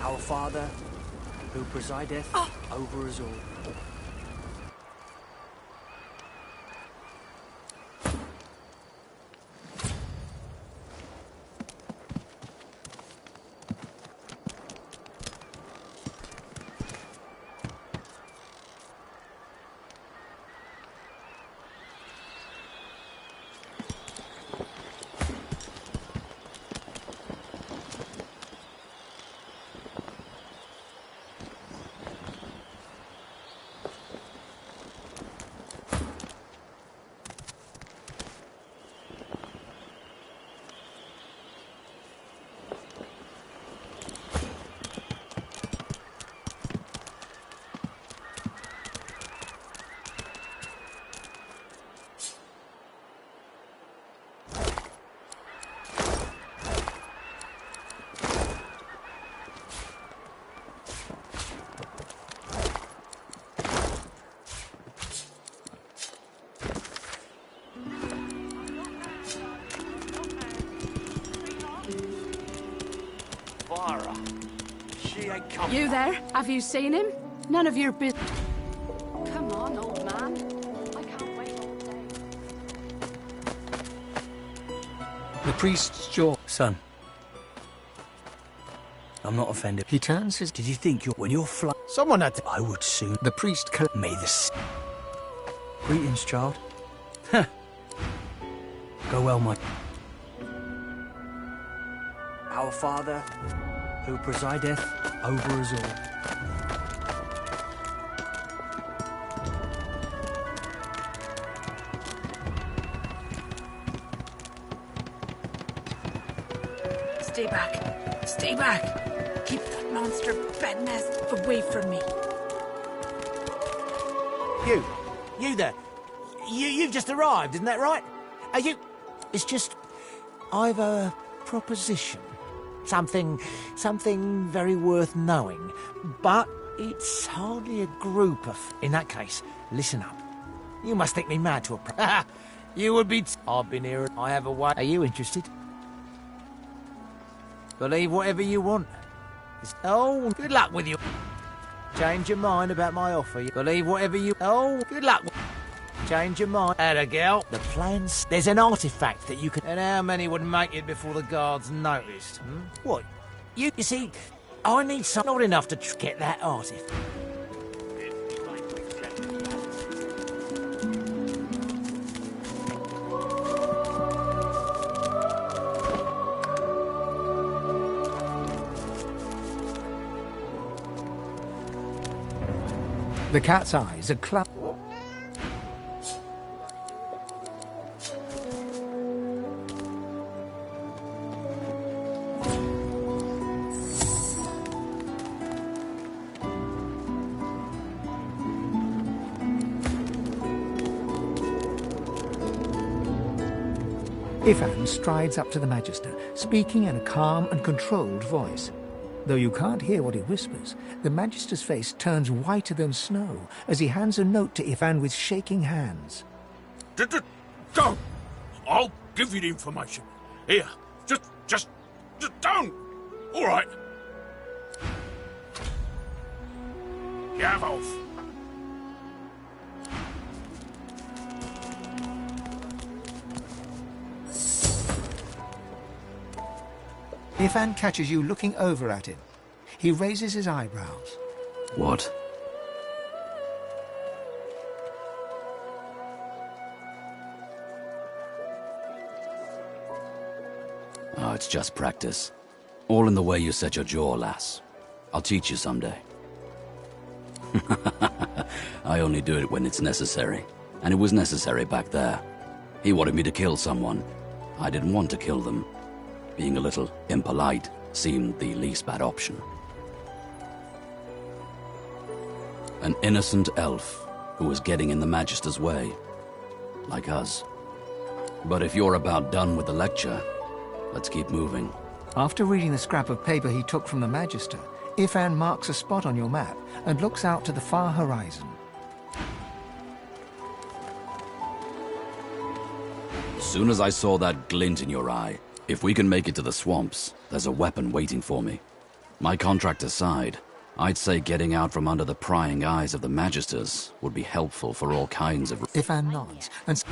Our Father, who presideth over us all. You there? Have you seen him? None of your business. Come on, old man. I can't wait all day. The priest's jaw. Son. I'm not offended. He turns his... Did you think when you're Someone had to... I would soon... The priest... May the... Greetings, child. Go well, my... Our Father, who presideth over us all. Stay back. Stay back. Keep that monster bednest away from me. You there. You've just arrived, isn't that right? Are you... It's just... I've a proposition. Something very worth knowing. But it's hardly a group of... In that case, listen up. You must think me mad to approach... You would be... I've been here. I have a way... Are you interested? Believe whatever you want. Oh, good luck with you. Change your mind about my offer. Believe whatever you... Oh, good luck. Change your mind. Atta girl. The plan's... There's an artifact that you can... And how many would make it before the guards noticed? What? You see, I need some... Not enough to get that artifact. The cat's eyes are closed. Ifan strides up to the Magister, speaking in a calm and controlled voice. Though you can't hear what he whispers, the Magister's face turns whiter than snow as he hands a note to Ifan with shaking hands. Don't! I'll give you the information. Here, just don't! All right. Have off. Ifan catches you looking over at him. He raises his eyebrows. What? Oh, it's just practice. All in the way you set your jaw, lass. I'll teach you someday. I only do it when it's necessary. And it was necessary back there. He wanted me to kill someone. I didn't want to kill them. Being a little impolite seemed the least bad option. An innocent elf who was getting in the Magister's way. Like us. But if you're about done with the lecture, let's keep moving. After reading the scrap of paper he took from the Magister, Ifan marks a spot on your map and looks out to the far horizon. As soon as I saw that glint in your eye, if we can make it to the swamps, there's a weapon waiting for me. My contract aside, I'd say getting out from under the prying eyes of the Magisters would be helpful for all kinds of... Ifan nods and...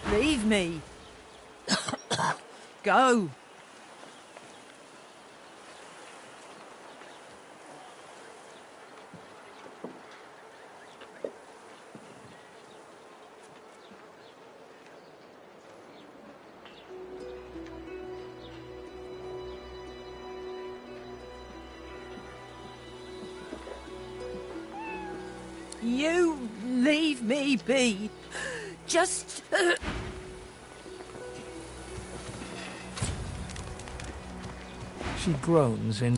Leave me. Go. You leave me be. Just... She groans in...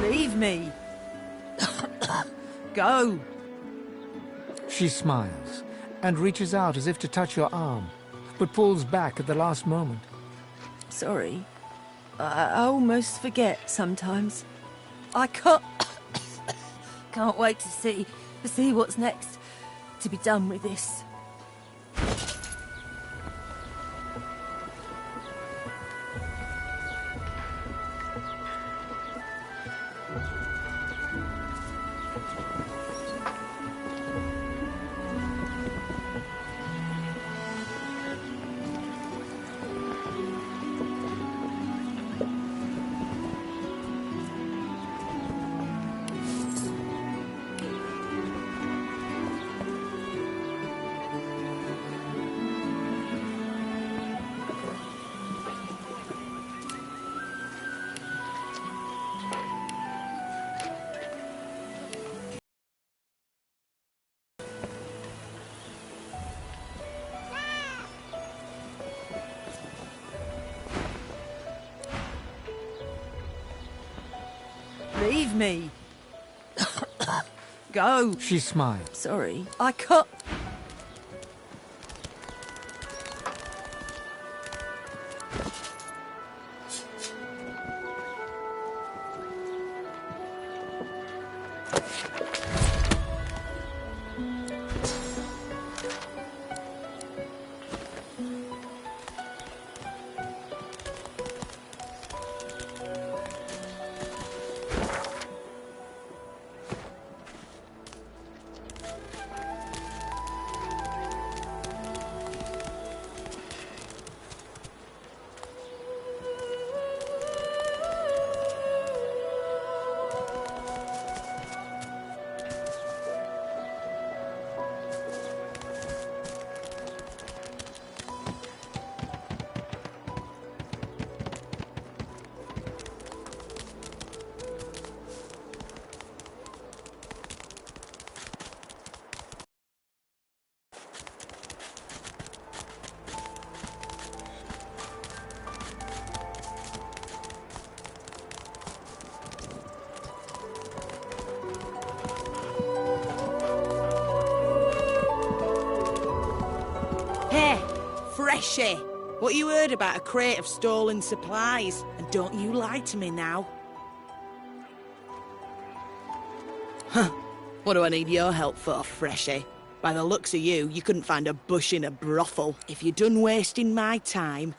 Leave me. Go. She smiles and reaches out as if to touch your arm, but pulls back at the last moment. Sorry. I almost forget sometimes. I can't... can't wait to see what's next. To be done with this. Leave me. Go. She smiles. Sorry. I can't... Freshy! What you heard about a crate of stolen supplies? And don't you lie to me now. Huh. What do I need your help for, Freshy? By the looks of you, you couldn't find a bush in a brothel. If you're done wasting my time...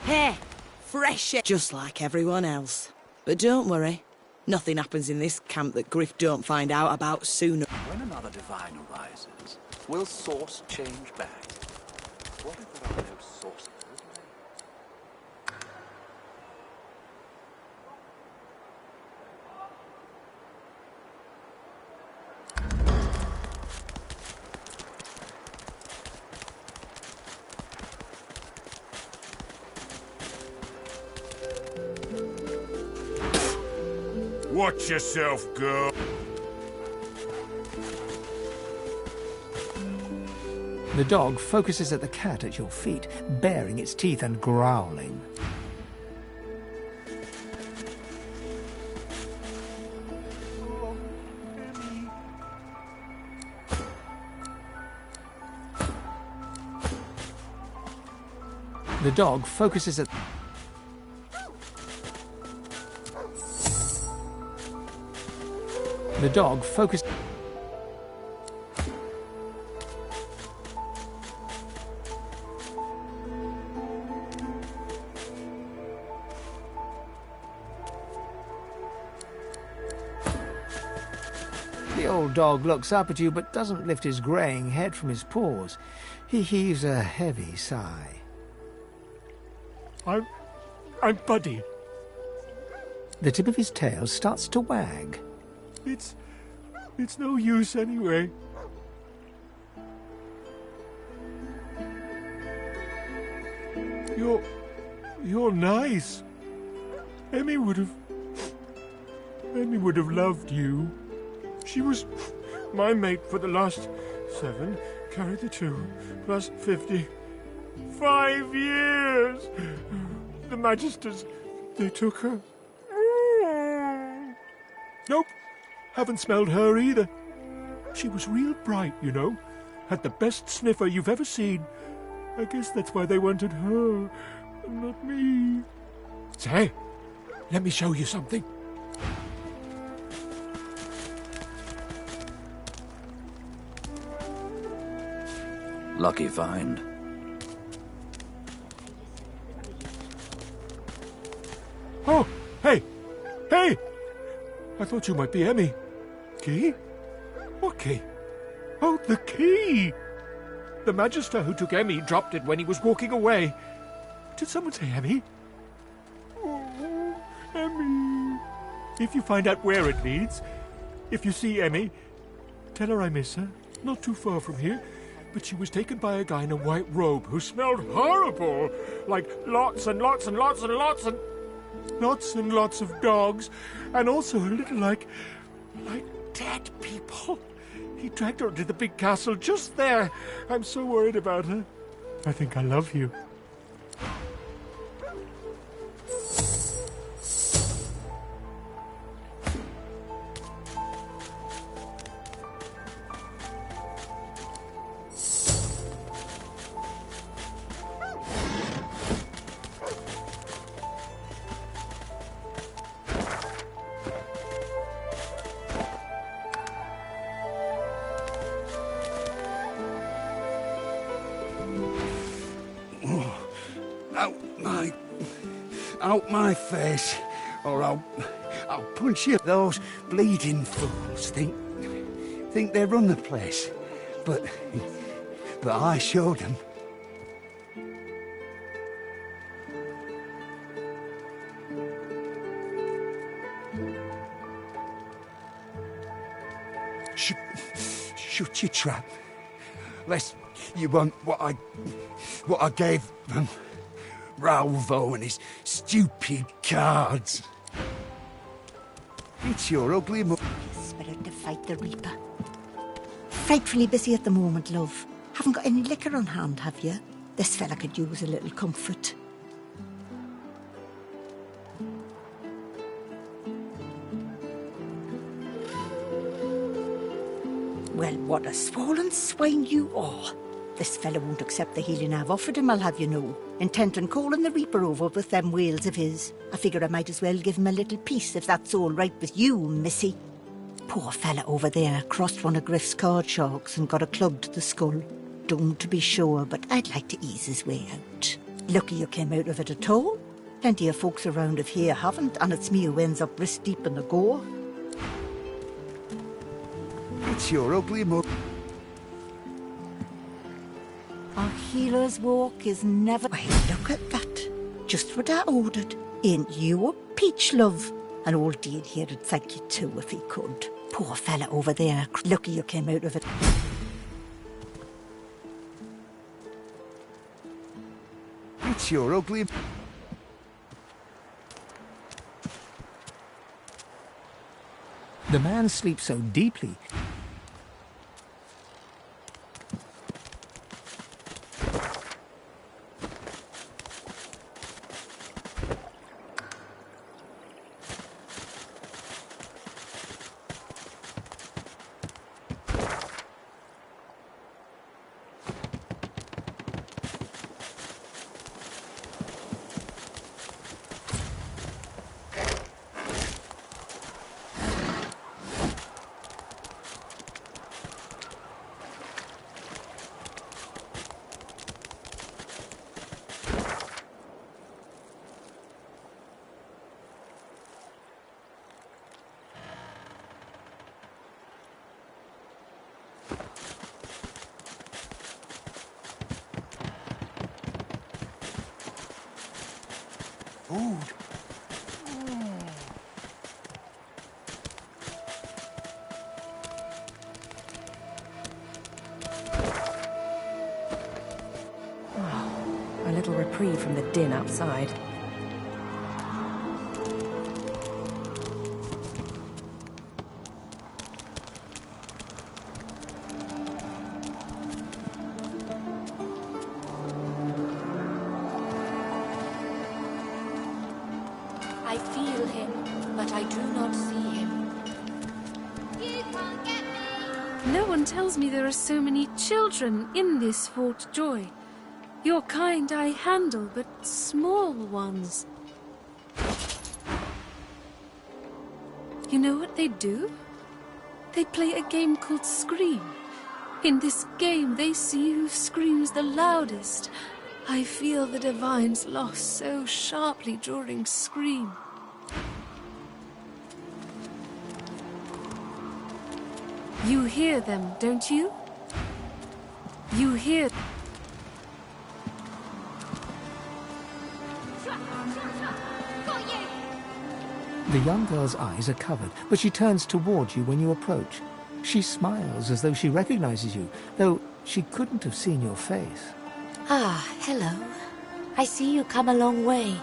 Hey, Freshy! Just like everyone else. But don't worry. Nothing happens in this camp that Griff don't find out about sooner. When another divine arises, will source change back? What if there are no sources? Watch yourself, girl. The dog focuses at the cat at your feet, baring its teeth and growling. The dog focuses at... The dog focuses... The old dog looks up at you but doesn't lift his greying head from his paws. He heaves a heavy sigh. I'm Buddy. The tip of his tail starts to wag. It's no use anyway. You're nice. Emmy would have loved you. She was my mate for the last 7, carried the 2, plus 50. 5 years! The Magisters, they took her. Nope, haven't smelled her either. She was real bright, you know. Had the best sniffer you've ever seen. I guess that's why they wanted her, and not me. Say, let me show you something. Lucky find. Oh, hey! Hey! I thought you might be Emmy. Key? What key? Oh, the key! The Magister who took Emmy dropped it when he was walking away. Did someone say Emmy? Oh, Emmy. If you find out where it leads, if you see Emmy, tell her I miss her. Not too far from here. But she was taken by a guy in a white robe who smelled horrible. Like lots and lots and lots and lots and... lots and lots of dogs. And also a little like dead people. He dragged her into the big castle just there. I'm so worried about her. I think I love you. Out my face, or I'll punch you. Those bleeding fools think they run the place, but I showed them. Shut your trap, lest you want what I gave them. Ralvo and his stupid cards. It's your ugly Spirit to fight the Reaper. Frightfully busy at the moment, love. Haven't got any liquor on hand, have you? This fella could use a little comfort. Well, what a swollen swine you are. This fellow won't accept the healing I've offered him, I'll have you know. Intent on calling the Reaper over with them whales of his. I figure I might as well give him a little piece if that's all right with you, missy. Poor fella over there crossed one of Griff's card sharks and got a club to the skull. Don't be sure, but I'd like to ease his way out. Lucky you came out of it at all. Plenty of folks around of here haven't, and it's me who ends up wrist deep in the gore. It's your ugly mug. A healer's walk is never... Wait, look at that. Just what I ordered. Ain't you a peach, love? And old Dean here'd thank you too if he could. Poor fella over there. Lucky you came out of it. It's your ugly... The man sleeps so deeply. A little reprieve from the din outside. I feel him, but I do not see him. You can't get me! No one tells me there are so many children in this Fort Joy. Your kind I handle, but small ones. You know what they do? They play a game called Scream. In this game, they see who screams the loudest. I feel the Divine's loss so sharply during Scream. You hear them, don't you? You hear... The young girl's eyes are covered, but she turns toward you when you approach. She smiles as though she recognizes you, though she couldn't have seen your face. Ah, hello. I see you come a long way.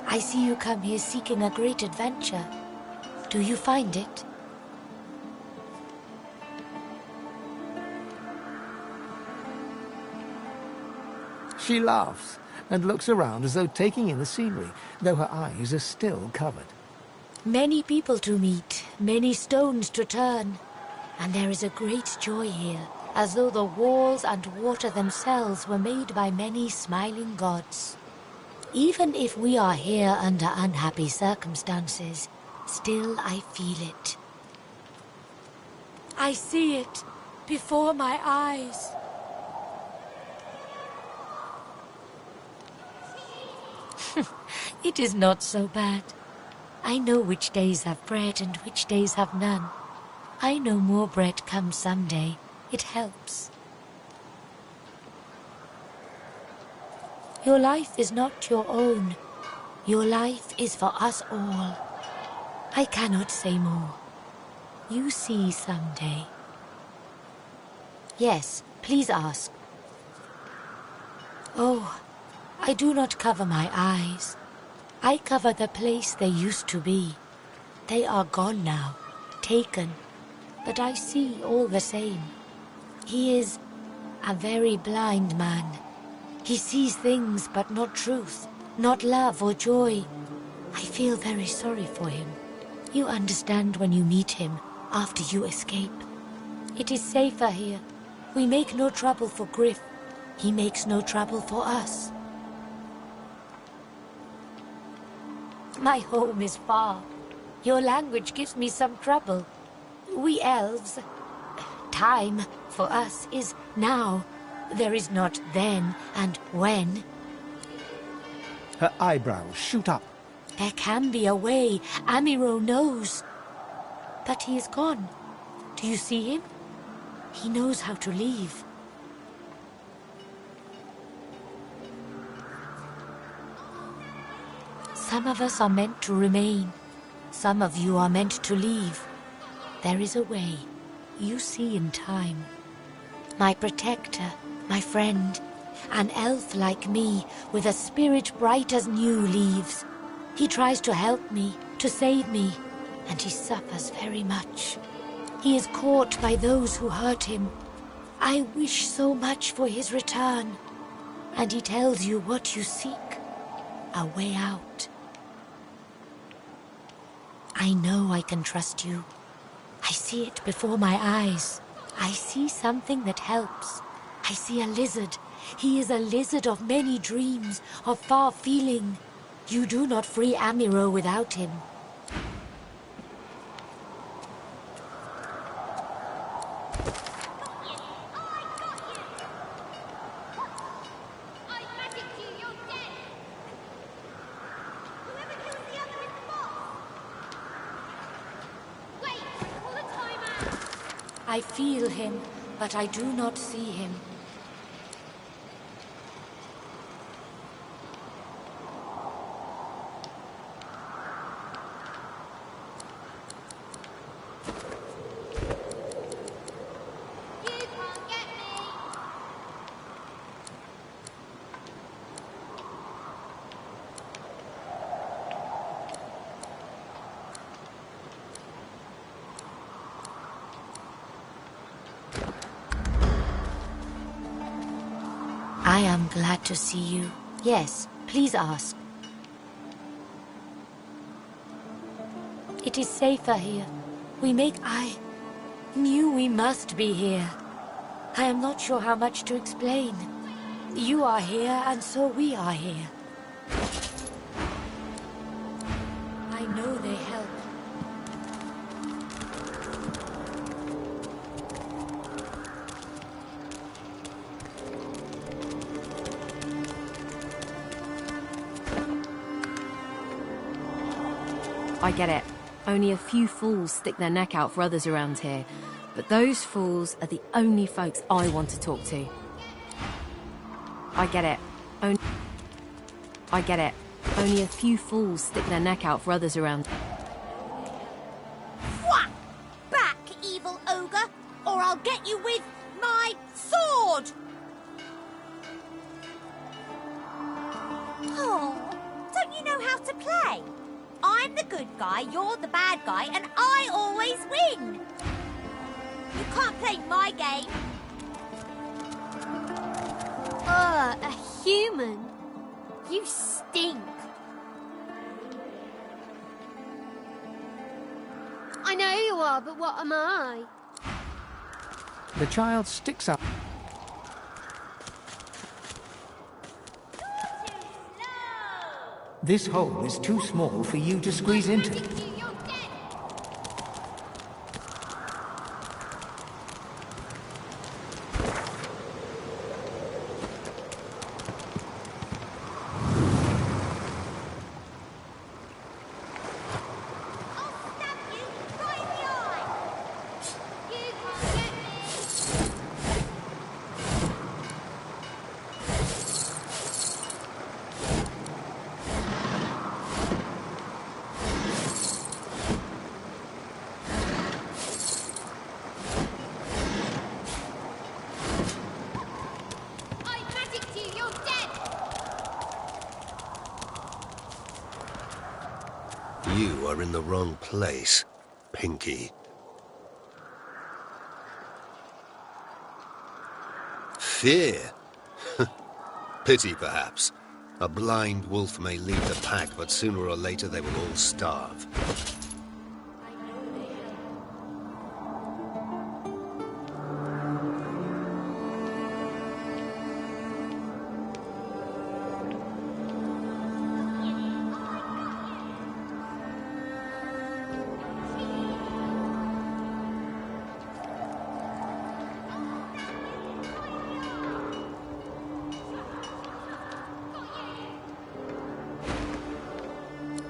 I see you come here seeking a great adventure. Do you find it? She laughs and looks around as though taking in the scenery, though her eyes are still covered. Many people to meet, many stones to turn, and there is a great joy here, as though the walls and water themselves were made by many smiling gods. Even if we are here under unhappy circumstances, still I feel it. I see it before my eyes. It is not so bad. I know which days have bread and which days have none. I know more bread comes someday. It helps. Your life is not your own. Your life is for us all. I cannot say more. You see someday. Yes, please ask. Oh, I do not cover my eyes. I cover the place they used to be. They are gone now, taken, but I see all the same. He is a very blind man. He sees things but not truth, not love or joy. I feel very sorry for him. You understand when you meet him after you escape. It is safer here. We make no trouble for Griff. He makes no trouble for us. My home is far. Your language gives me some trouble. We elves... Time, for us, is now. There is not then and when. Her eyebrows shoot up. There can be a way. Amiro knows. But he is gone. Do you see him? He knows how to leave. Some of us are meant to remain. Some of you are meant to leave. There is a way. You see in time. My protector, my friend, an elf like me, with a spirit bright as new leaves. He tries to help me, to save me, and he suffers very much. He is caught by those who hurt him. I wish so much for his return. And he tells you what you seek, a way out. I know I can trust you. I see it before my eyes. I see something that helps. I see a lizard. He is a lizard of many dreams, of far feeling. You do not free Amiro without him. I feel him, but I do not see him. I am glad to see you. Yes, please ask. It is safer here. I knew we must be here. I am not sure how much to explain. You are here, and so we are here. I know they help. I get it. Only a few fools stick their neck out for others around here. But those fools are the only folks I want to talk to. I get it. Only a few fools stick their neck out for others around. Whack! Back, evil ogre, or I'll get you with my sword! Oh, don't you know how to play? I'm the good guy, you're the bad guy, and I always win! You can't play my game! Ugh, a human? You stink. I know you are, but what am I? The child sticks up. This hole is too small for you to squeeze into. You are in the wrong place, Pinky. Fear? Pity, perhaps. A blind wolf may lead the pack, but sooner or later they will all starve.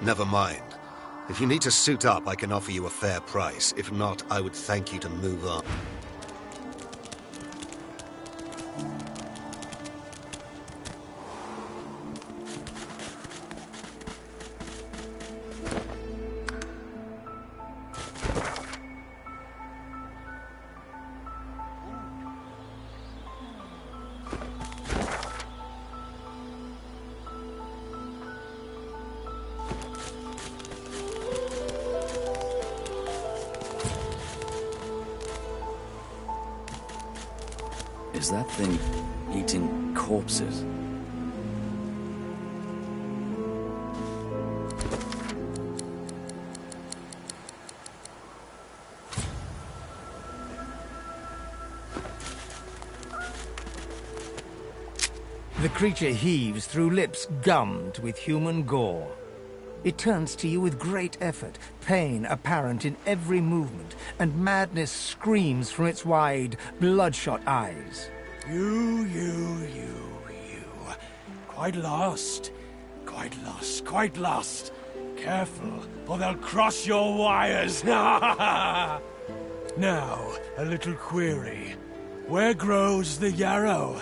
Never mind. If you need to suit up, I can offer you a fair price. If not, I would thank you to move on. Is that thing eating corpses? The creature heaves through lips gummed with human gore. It turns to you with great effort, pain apparent in every movement, and madness screams from its wide, bloodshot eyes. You. Quite lost. Quite lost. Careful, or they'll cross your wires. Now, a little query. Where grows the yarrow?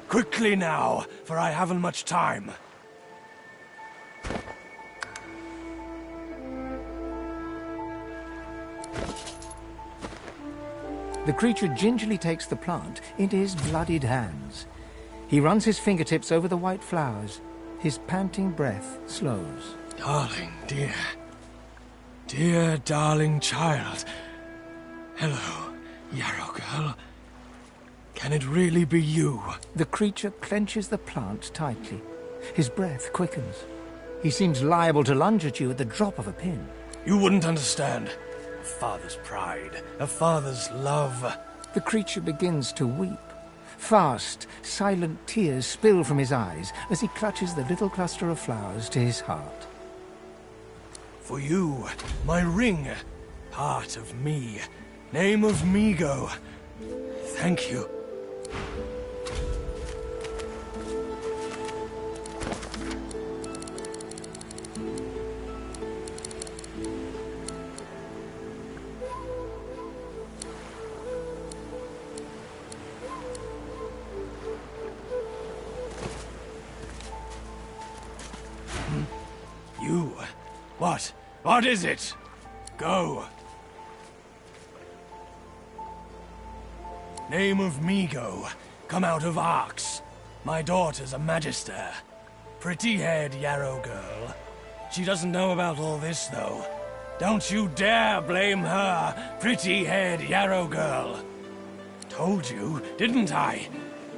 Quickly now, for I haven't much time. The creature gingerly takes the plant into his bloodied hands. He runs his fingertips over the white flowers. His panting breath slows. Darling, dear darling child. Hello, yarrow girl. Can it really be you? The creature clenches the plant tightly. His breath quickens. He seems liable to lunge at you at the drop of a pin. You wouldn't understand. A father's pride, a father's love. The creature begins to weep. Fast, silent tears spill from his eyes as he clutches the little cluster of flowers to his heart. For you, my ring, part of me, name of Migo. Thank you. You? What? What is it? Go. Name of Migo. Come out of Arx. My daughter's a magister. Pretty-haired yarrow girl. She doesn't know about all this, though. Don't you dare blame her, pretty-haired yarrow girl. Told you, didn't I?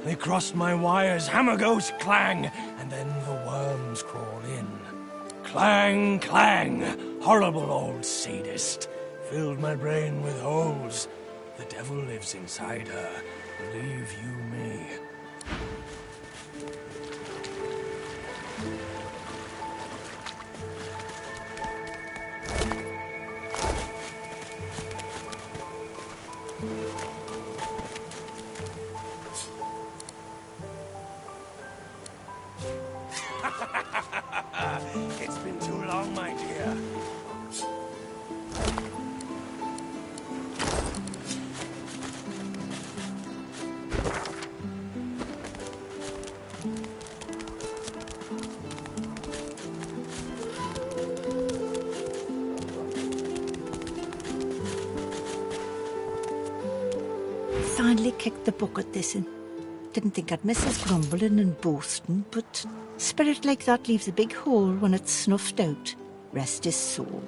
They crossed my wires, hammer goes clang, and then the worms crawl in. Clang, clang, horrible old sadist. Filled my brain with holes. The devil lives inside her, believe you me. It's been too long, my dear. Finally kicked the bucket this in. Didn't think I'd miss his grumbling and boasting, but spirit like that leaves a big hole when it's snuffed out. Rest his soul.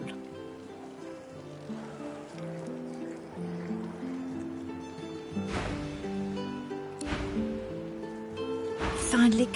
Finally...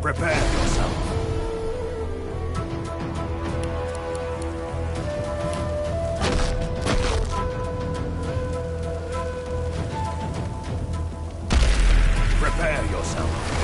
Prepare yourself. Prepare yourself.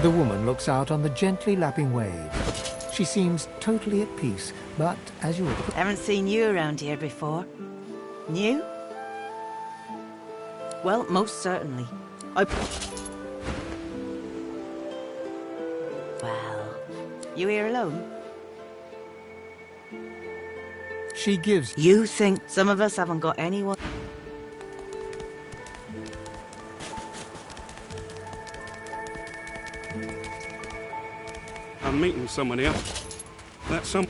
The woman looks out on the gently lapping wave. She seems totally at peace, but as you... Haven't seen you around here before. New? Well, most certainly. Well, you here alone? She gives... You think some of us haven't got anyone? I'm meeting someone here. That's some...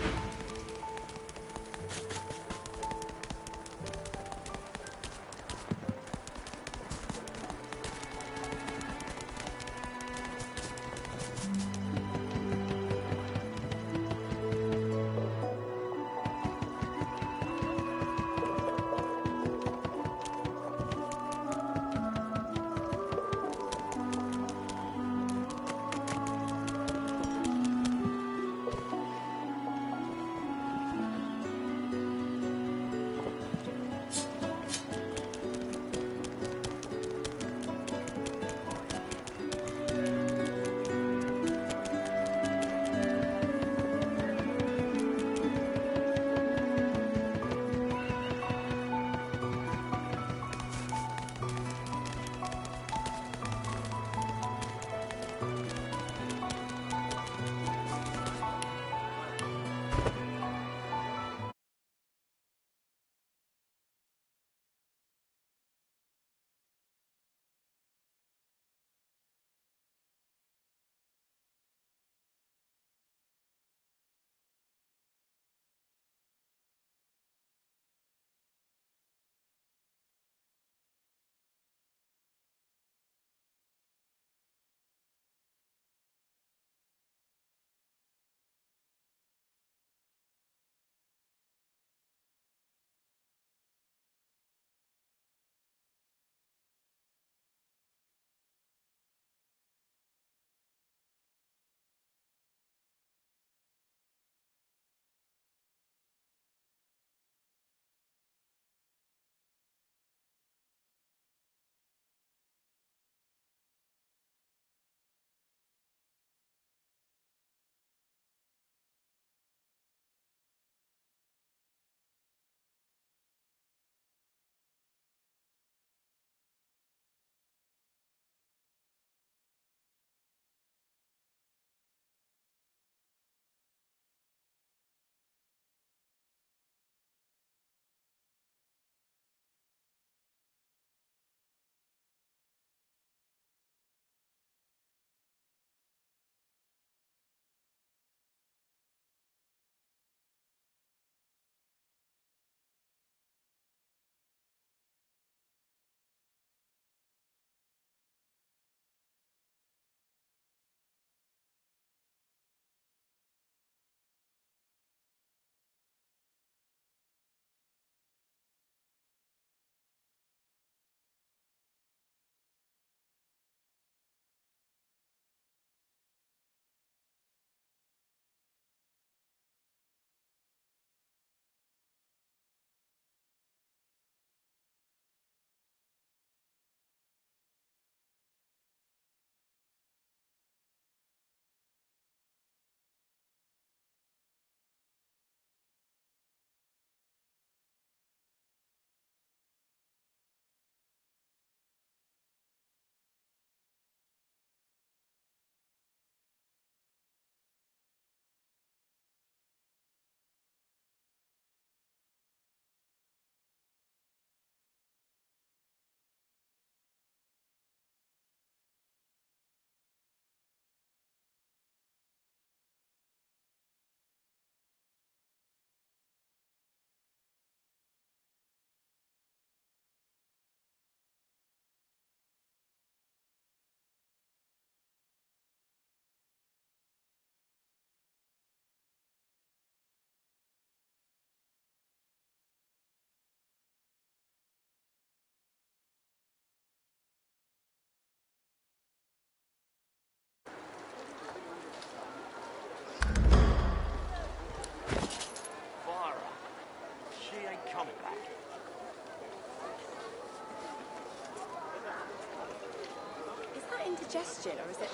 Indigestion, or is it...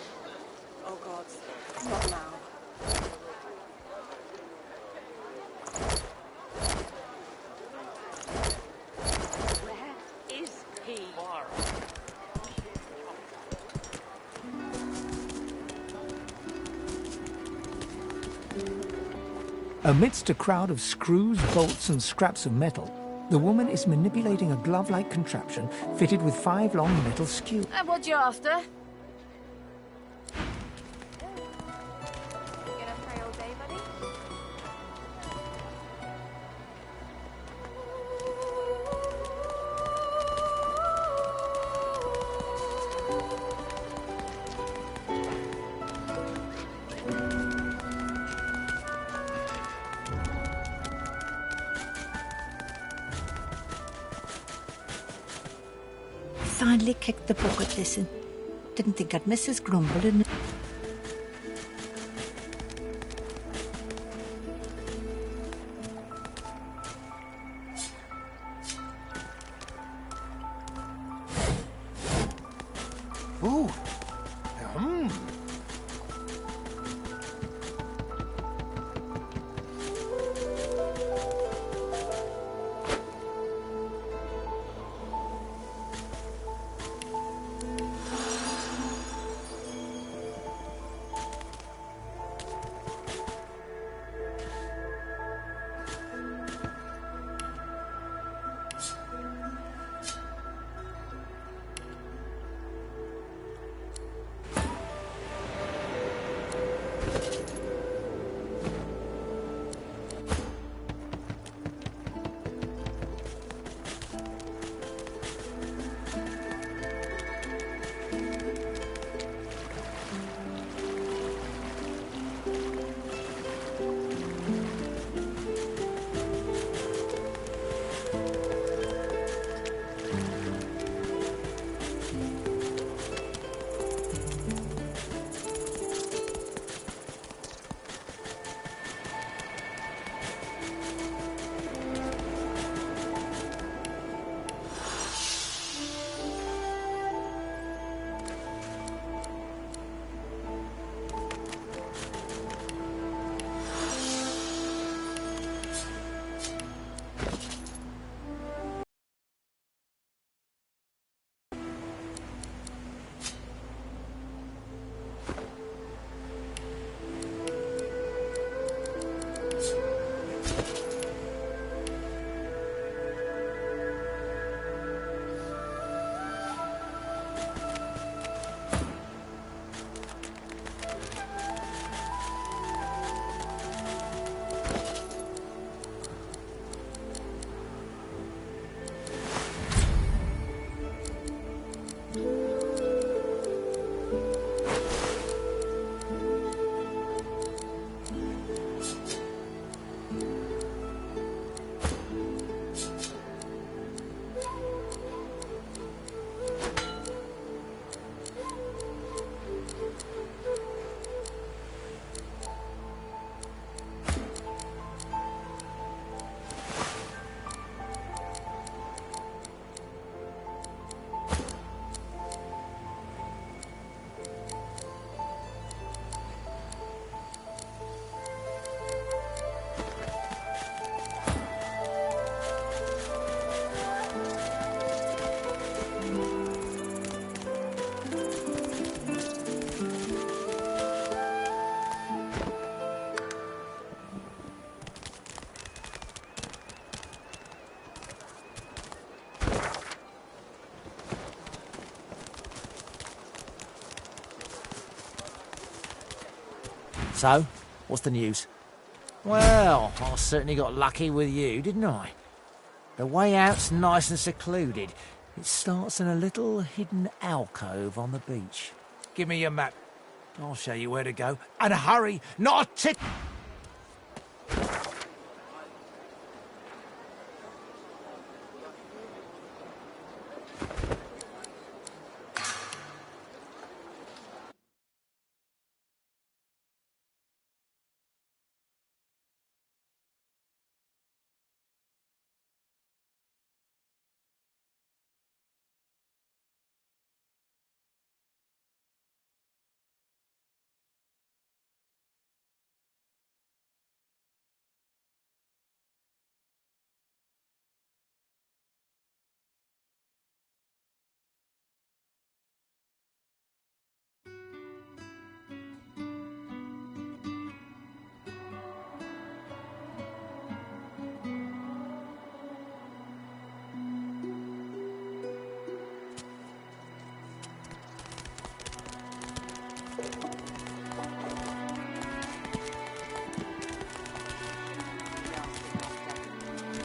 Oh, God. Not now. Where is he? Amidst a crowd of screws, bolts, and scraps of metal, the woman is manipulating a glove-like contraption fitted with 5 long metal skews. And what you after? Finally kicked the bucket, listen. Didn't think I'd miss his grumbling. Ooh. So, what's the news? Well, I certainly got lucky with you, didn't I? The way out's nice and secluded. It starts in a little hidden alcove on the beach. Give me your map. I'll show you where to go. And hurry, not a tick...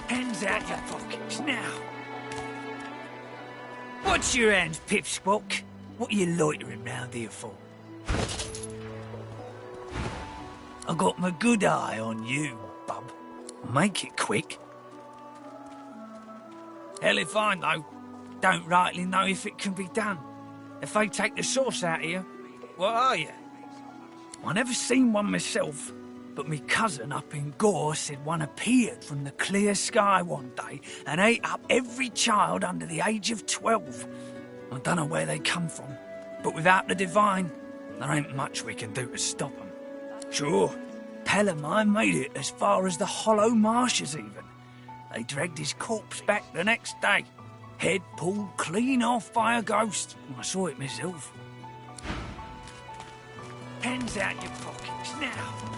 Hands out your pockets, now. What's your hands, Pipsqueak? What are you loitering round here for? I got my good eye on you, bub. Make it quick. Hell if I know. Don't rightly know if it can be done. If they take the sauce out of you, what are you? I never seen one myself, but me cousin up in Gore said one appeared from the clear sky one day and ate up every child under the age of 12. I don't know where they come from, but without the divine, there ain't much we can do to stop them. Sure, Pelham I made it as far as the Hollow Marshes even. They dragged his corpse back the next day. Head pulled clean off by a ghost. I saw it myself. Hands out your pockets now.